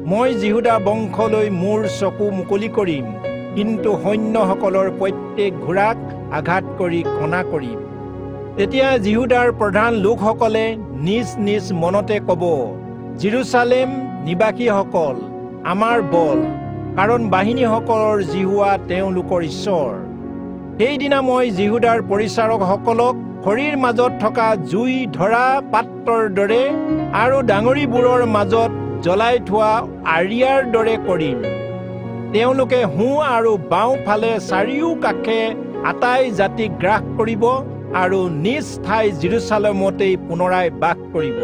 মই জিহুদা বংশলৈ মোৰ চকু মুকলি কৰিম, কিন্তু সৈন্যসকলৰ প্ৰত্যেক ঘোঁৰাক আঘাত কৰি কণা কৰিম। তেতিয়া জিহুদাৰ প্ৰধান লোকসকলে নিজ নিজ মনতে ক'ব, জেৰুচালেম নিবাসীসকল আমাৰ বল, কাৰণ বাহিনীসকলৰ জিহুৱা তেওঁলোকৰ ঈশ্বৰ। সেইদিনা মই জিহুদাৰ পৰিচাৰকসকলক খৰিৰ মাজত থকা জুই ধৰা পাত্ৰৰ দৰে আৰু ডাঙৰিবোৰৰ মাজত জ্বলাই থোৱা আৰিয়াৰ দৰে কৰিম। তেওঁলোকে সোঁ আৰু বাওঁফালে চাৰিওকাষে আটাই জাতিক গ্ৰাস কৰিব আৰু নিজ ঠাই জেৰুচালেমতেই পুনৰাই বাস কৰিব।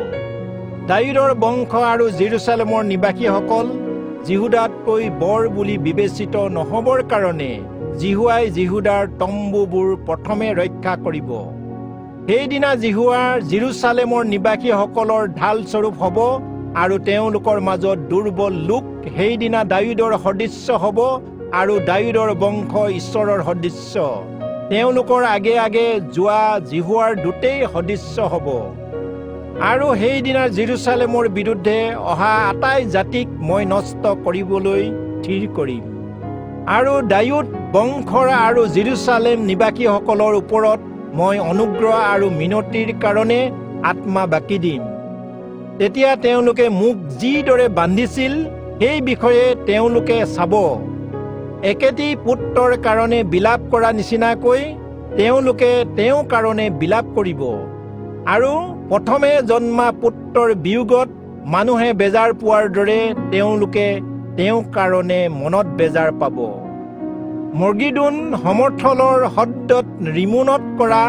দাৱীদৰ বংশ আৰু জেৰুচালেমৰ নিবাসীসকল জিহুদাতকৈ বৰ বুলি বিবেচিত নহ'বৰ কাৰণে জিহুৱাই জিহুদাৰ তম্বুবোৰ প্ৰথমে ৰক্ষা কৰিব। সেইদিনা জিহুৱা জেৰুচালেমৰ নিবাসীসকলৰ ঢালস্বৰূপ হ'ব আৰু তেওঁলোকৰ মাজত দুৰ্বল লোক সেইদিনা দাৱীদৰ সদৃশ্য হ'ব আৰু দাৱীদৰ বংশ ঈশ্বৰৰ সদৃশ্য। তেওঁলোকৰ আগে আগে যোৱা জিহুৱাৰ দূতেই সদৃশ্য হ'ব। আৰু সেইদিনা জেৰুচালেমৰ বিৰুদ্ধে অহা আটাই জাতিক মই নষ্ট কৰিবলৈ থিৰ কৰিম আৰু দায়ুদ বংশৰ আৰু জেৰুচালেম নিবাসীসকলৰ ওপৰত মই অনুগ্ৰহ আৰু মিনতিৰ কাৰণে আত্মা বাকি দিম। তেতিয়া তেওঁলোকে মোক যিদৰে বান্ধিছিল সেই বিষয়ে তেওঁলোকে চাব। একেটি পুত্ৰৰ কাৰণে বিলাপ কৰা নিচিনাকৈ তেওঁলোকে তেওঁৰ কাৰণে বিলাপ কৰিব আৰু প্ৰথমে জন্মা পুত্ৰৰ বিয়োগত মানুহে বেজাৰ পোৱাৰ দৰে তেওঁলোকে তেওঁৰ কাৰণে মনত বেজাৰ পাব। মৰ্গিদোন সমৰ্থলৰ হ্ৰদত ৰিমোনত কৰা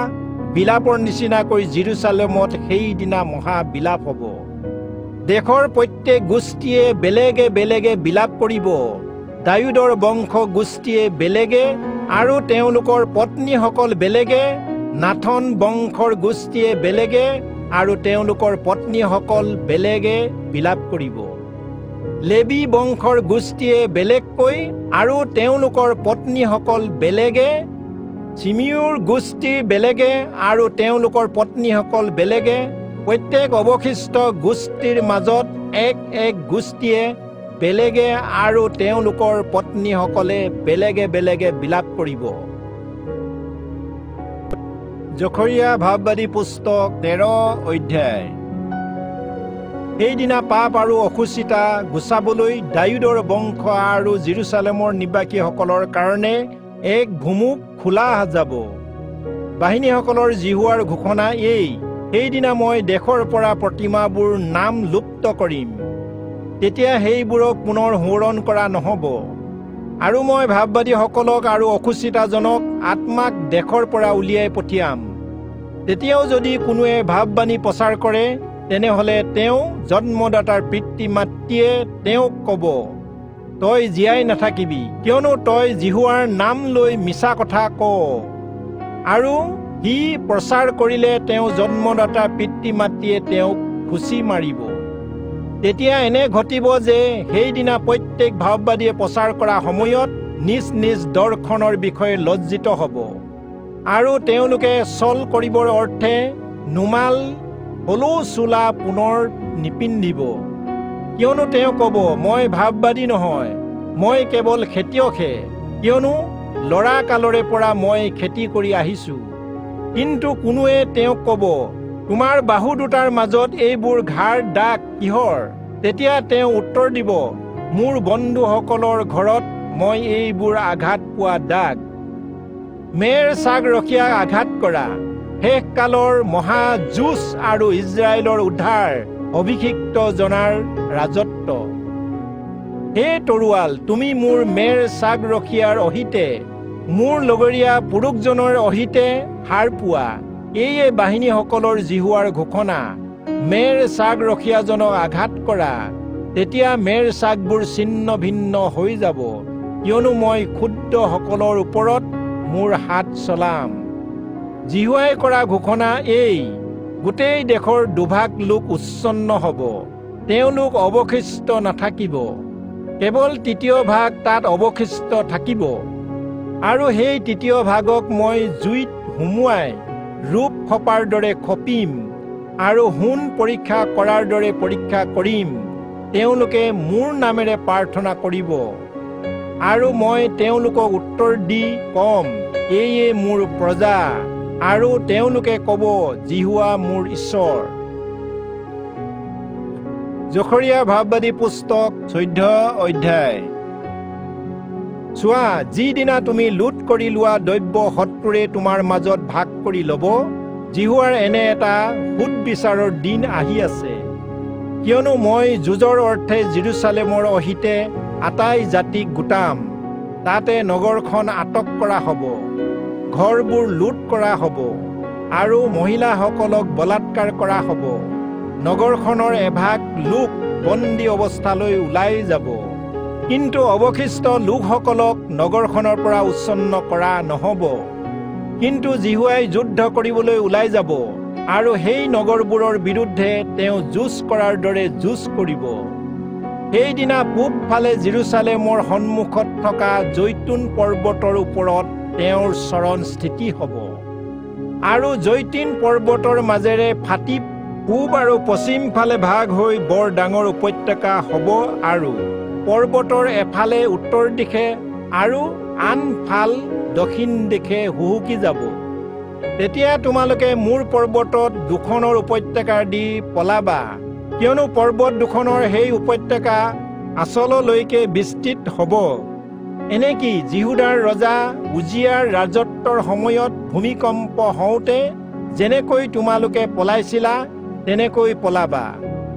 বিলাপৰ নিচিনাকৈ জেৰুচালেমত সেইদিনা মহা বিলাপ হ'ব। দেশৰ প্ৰত্যেক গোষ্ঠীয়ে বেলেগে বেলেগে বিলাপ কৰিব। দাৱীদৰ বংশ গোষ্ঠীয়ে বেলেগে আৰু তেওঁলোকৰ পত্নীসকল বেলেগে, নাথন বংশৰ গোষ্ঠীয়ে বেলেগে আৰু তেওঁলোকৰ পত্নীসকল বেলেগে বিলাপ কৰিব। লেবী বংশৰ গোষ্ঠীয়ে বেলেগকৈ আৰু তেওঁলোকৰ পত্নীসকল বেলেগে, চিমিউৰ গোষ্ঠী বেলেগে আৰু তেওঁলোকৰ পত্নীসকল বেলেগে, প্ৰত্যেক অৱশিষ্ট গোষ্ঠীৰ মাজত এক এক গোষ্ঠীয়ে বেলেগে আৰু তেওঁলোকৰ পত্নীসকলে বেলেগে বেলেগে বিলাপ কৰিব। জখৰীয়া ভাৱবাদী পুস্তক 13 অধ্যায়। সেইদিনা পাপ আৰু অসুচিতা গুচাবলৈ দায়ুদৰ বংশ আৰু জেৰুজালেমৰ নিবাসীসকলৰ কাৰণে এক ভুমুক খোলা যাব। বাহিনীসকলৰ জিহুৱাৰ ঘোষণা এই, সেইদিনা মই দেশৰ পৰা প্ৰতিমাবোৰ নাম লুপ্ত কৰিম। তেতিয়া সেইবোৰক পুনৰ সোঁৱৰণ কৰা নহ'ব। আৰু মই ভাৱবাদীসকলক আৰু অসুচিতাজনক আত্মাক দেশৰ পৰা উলিয়াই পঠিয়াম। তেতিয়াও যদি কোনোৱে ভাৱবাণী প্ৰচাৰ কৰে, তেনেহ'লে তেওঁ জন্মদাতাৰ পিতৃ মাতৃয়ে তেওঁক ক'ব, তই জীয়াই নাথাকিবি, কিয়নো তই জিহুৱাৰ নাম লৈ মিছা কথা ক। আৰু সি প্ৰচাৰ কৰিলে তেওঁ জন্মদাতাৰ পিতৃ মাতৃয়ে তেওঁক খুচি মাৰিব। তেতিয়া এনে ঘটিব যে সেইদিনা প্ৰত্যেক ভাৱবাদীয়ে প্ৰচাৰ কৰা সময়ত নিজ নিজ দৰ্শনৰ বিষয়ে লজ্জিত হ'ব। আৰু তেওঁলোকে চল কৰিবৰ অৰ্থে নুমাল হলৌ চোলা পুনৰ নিপিন্ধিব। কিয়নো তেওঁ ক'ব, মই ভাৱবাদী নহয়, মই কেৱল খেতিয়কহে, কিয়নো ল'ৰা কালৰে পৰা মই খেতি কৰি আহিছোঁ। কিন্তু কোনোৱে তেওঁক ক'ব, তোমাৰ বাহু দুটাৰ মাজত এইবোৰ ঘাৰ দাগ কিহৰ? তেতিয়া তেওঁ উত্তৰ দিব, মোৰ বন্ধুসকলৰ ঘৰত মই এইবোৰ আঘাত পোৱা দাগ। মেৰ চাগ ৰখীয়া আঘাত কৰা, শেষ কালৰ মহা যুঁজ আৰু ইজৰাইলৰ উদ্ধাৰ অভিষিক্ত জনাৰ ৰাজত্ব। হে তৰোৱাল, তুমি মোৰ মেৰ চাগ ৰখীয়াৰ অহিতে, মোৰ লগৰীয়া পুৰুষজনৰ অহিতে হাৰ পোৱা। এইয়ে বাহিনীসকলৰ জিহুৱাৰ ঘোষণা, মেৰ চাগ ৰখীয়াজনক আঘাত কৰা। তেতিয়া মেৰ চাগবোৰ ছিন্ন ভিন্ন হৈ যাব, কিয়নো মই ক্ষুদ্ৰসকলৰ ওপৰত মোৰ হাত চলাম। জিহুৱাই কৰা ঘোষণা এই, গোটেই দেশৰ দুভাগ লোক উচ্ছন্ন হ'ব, তেওঁলোক অৱশিষ্ট নাথাকিব, কেৱল তৃতীয় ভাগ তাত অৱশিষ্ট থাকিব। আৰু সেই তৃতীয় ভাগক মই জুইত সুমুৱাই ৰূপ খপাৰ দৰে খপিম আৰু সোণ পৰীক্ষা কৰাৰ দৰে পৰীক্ষা কৰিম। তেওঁলোকে মোৰ নামেৰে প্ৰাৰ্থনা কৰিব আৰু মই তেওঁলোকক উত্তৰ দি কম, এইয়ে মোৰ প্ৰজা। আৰু তেওঁলোকে ক'ব, জিহুৱা মোৰ ঈশ্বৰ। জখৰীয়া ভাৱবাদী পুস্তক 14 অধ্যায়। চোৱা, যিদিনা তুমি লুট কৰি লোৱা দ্ৰব্য শত্ৰুৰে তোমাৰ মাজত ভাগ কৰি ল'ব, জিহুৱাৰ এনে এটা সুদবিচাৰৰ দিন আহি আছে। কিয়নো মই যুঁজৰ অৰ্থে জেৰুজালেমৰ অহিতে আটাই জাতিক গোটাম। তাতে নগৰখন আটক কৰা হ'ব, ঘৰবোৰ লুট কৰা হ'ব আৰু মহিলাসকলক বলাৎকাৰ কৰা হ'ব। নগৰখনৰ এভাগ লোক বন্দী অৱস্থালৈ ওলাই যাব, কিন্তু অৱশিষ্ট লোকসকলক নগৰখনৰ পৰা উচ্ছন্ন কৰা নহ'ব। কিন্তু জিহুৱাই যুদ্ধ কৰিবলৈ ওলাই যাব আৰু সেই নগৰবোৰৰ বিৰুদ্ধে তেওঁ যুঁজ কৰাৰ দৰে যুঁজ কৰিব। সেইদিনা পূব ফালে জেৰুজালেমৰ সন্মুখত থকা জৈতুন পৰ্বতৰ ওপৰত তেওঁৰ চৰণ স্থিতি হ'ব। আৰু জৈতুন পৰ্বতৰ মাজেৰে ফাটি পূব আৰু পশ্চিম ফালে ভাগ হৈ বৰ ডাঙৰ উপত্যকা হ'ব আৰু পৰ্বতৰ এফালে উত্তৰ দিশে আৰু আন ফাল দক্ষিণ দিশে হুহুকি যাব। তেতিয়া তোমালোকে মোৰ পৰ্বতত দুখনৰ উপত্যকা দি পলাবা, কিয়নো পৰ্বত দুখনৰ সেই উপত্যকা আচললৈকে বিস্তৃত হ'ব। এনেকি জিহুদাৰ ৰজা উজিয়াৰ ৰাজত্বৰ সময়ত ভূমিকম্প হওঁতে যেনেকৈ তোমালোকে পলাইছিলা, তেনেকৈ পলাবা।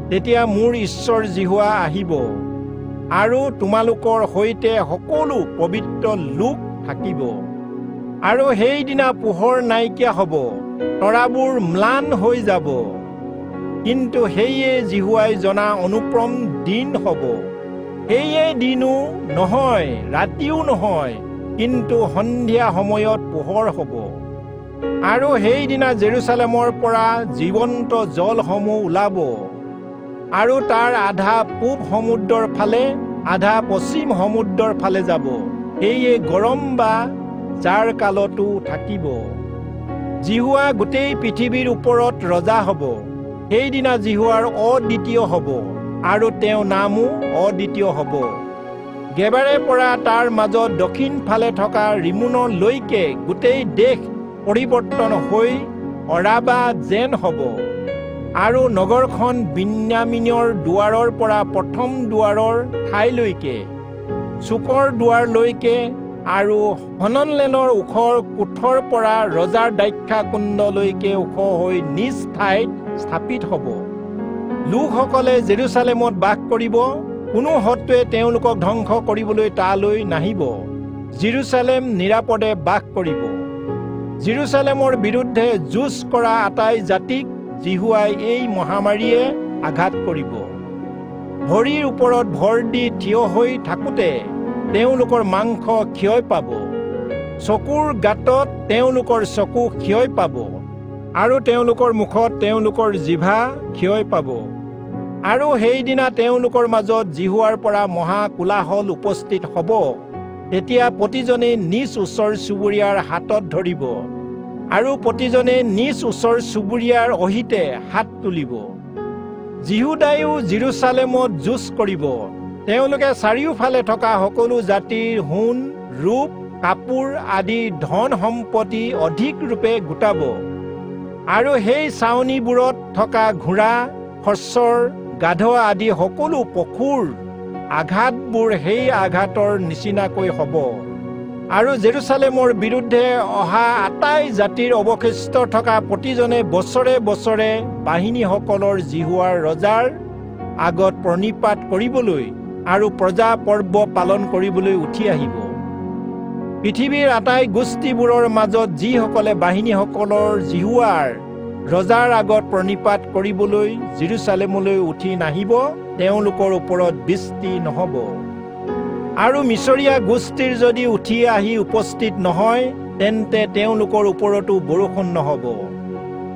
তেতিয়া মোৰ ঈশ্বৰ জিহুৱা আহিব আৰু তোমালোকৰ সৈতে সকলো পবিত্ৰ লোক থাকিব। আৰু সেইদিনা পোহৰ নাইকিয়া হ'ব, তৰাবোৰ ম্লান হৈ যাব। কিন্তু সেয়ে জিহুৱাই জনা অনুপম দিন হ'ব। সেয়ে দিনো নহয়, ৰাতিও নহয়, কিন্তু সন্ধিয়া সময়ত পোহৰ হ'ব। আৰু সেইদিনা জেৰুজালেমৰ পৰা জীৱন্ত জলসমূহ ওলাব আৰু তাৰ আধা পূব সমুদ্ৰৰ ফালে, আধা পশ্চিম সমুদ্ৰৰ ফালে যাব। সেয়ে গৰম বা যাৰ কালতো থাকিব। জিহুৱা গোটেই পৃথিৱীৰ ওপৰত ৰজা হ'ব। সেইদিনা জিহুৱাৰ অদ্বিতীয় হ'ব আৰু তেওঁ নামো অদ্বিতীয় হ'ব। গেবাৰে পৰা তাৰ মাজত দক্ষিণ ফালে থকা ৰিমোনলৈকে গোটেই দেশ পৰিৱৰ্তন হৈ অৰাবা যেন হ'ব। আৰু নগৰখন বিন্যামিনৰ দুৱাৰৰ পৰা প্ৰথম দুৱাৰৰ ঠাইলৈকে, চুকৰ দুৱাৰলৈকে আৰু হননলেনৰ ওখৰ কোঠৰ পৰা ৰজাৰ দ্ৰাক্ষা কুণ্ডলৈকে ওখ হৈ নিজ ঠাইত স্থাপিত হ'ব। লোকসকলে জেৰুচালেমত বাস কৰিব, কোনো শত্ৰুৱে তেওঁলোকক ধ্বংস কৰিবলৈ তালৈ নাহিব। জেৰুচালেম নিৰাপদে বাস কৰিব। জেৰুচালেমৰ বিৰুদ্ধে যুঁজ কৰা আটাই জাতিক জিহুৱাই এই মহামাৰীয়ে আঘাত কৰিব। ভৰিৰ ওপৰত ভৰ দি থিয় হৈ থাকোঁতে তেওঁলোকৰ মাংস ক্ষয় পাব, চকুৰ গাঁতত তেওঁলোকৰ চকু ক্ষয় পাব, আৰু তেওঁলোকৰ মুখত তেওঁলোকৰ জিভা ক্ষয় পাব। আৰু সেইদিনা তেওঁলোকৰ মাজত জিহুৱাৰ পৰা মহা কোলাহল উপস্থিত হ'ব। তেতিয়া প্ৰতিজনে নিজ ওচৰ চুবুৰীয়াৰ হাতত ধৰিব, আৰু প্ৰতিজনে নিজ ওচৰ চুবুৰীয়াৰ অহিতে হাত তুলিব। জিহুদায়ো জেৰুচালেমত যুঁজ কৰিব। তেওঁলোকে চাৰিওফালে থকা সকলো জাতিৰ সোণ, ৰূপ, কাপোৰ আদি ধন সম্পত্তি অধিক ৰূপে গোটাব। আৰু সেই ছাউনীবোৰত থকা ঘোঁৰা, খচ্চৰ, গাধ আদি সকলো পশুৰ আঘাতবোৰ সেই আঘাতৰ নিচিনাকৈ হ'ব। আৰু জেৰুচালেমৰ বিৰুদ্ধে অহা আটাই জাতিৰ অৱশিষ্ট থকা প্ৰতিজনে বছৰে বছৰে বাহিনীসকলৰ জিহুৱাৰ ৰজাৰ আগত প্ৰণিপাত কৰিবলৈ আৰু প্ৰজা পৰ্ব পালন কৰিবলৈ উঠি আহিব। পৃথিৱীৰ আটাই গোষ্ঠীবোৰৰ মাজত যিসকলে বাহিনীসকলৰ জিহুৱাৰ ৰজাৰ আগত প্ৰণিপাত কৰিবলৈ জেৰুচালেমলৈ উঠি নাহিব, তেওঁলোকৰ ওপৰত বৃষ্টি নহ'ব। আৰু মিছৰীয়া গোষ্ঠীৰ যদি উঠি আহি উপস্থিত নহয়, তেন্তে তেওঁলোকৰ ওপৰতো বৰষুণ নহ'ব।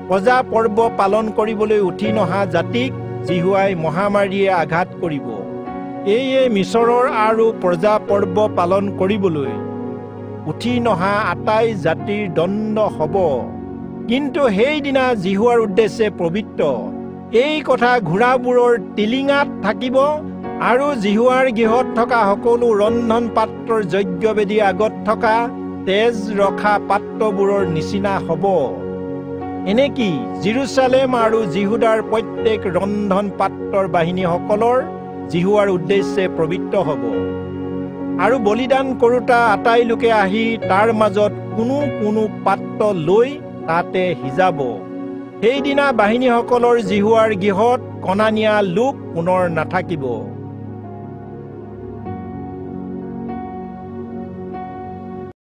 প্ৰজা পৰ্ব পালন কৰিবলৈ উঠি নহা জাতিক জিহুৱাই মহামাৰীয়ে আঘাত কৰিব। এইয়ে মিছৰৰ আৰু প্ৰজা পৰ্ব পালন কৰিবলৈ উঠি নহা আটাই জাতিৰ দণ্ড হ'ব। কিন্তু সেইদিনা জিহুৱাৰ উদ্দেশ্যে পবিত্ৰ। এই কথা ঘোঁৰাবোৰৰ টিলিঙাত থাকিব, আৰু জিহুৱাৰ গৃহত থকা সকলো ৰন্ধন পাত্ৰৰ যজ্ঞবেদীৰ আগত থকা তেজ ৰখা পাত্ৰবোৰৰ নিচিনা হ'ব। এনেকি জেৰুচালেম আৰু জিহুদাৰ প্ৰত্যেক ৰন্ধন পাত্ৰৰ বাহিনীসকলৰ জিহুৱাৰ উদ্দেশ্যে পবিত্ৰ হ'ব। আৰু বলিদান কৰোঁতা আটাই লোকে আহি তাৰ মাজত কোনো কোনো পাত্ৰ লৈ তাতে সিজাব। সেইদিনা বাহিনীসকলৰ জিহুৱাৰ গৃহত কণা নিয়া লোক পুনৰ নাথাকিব।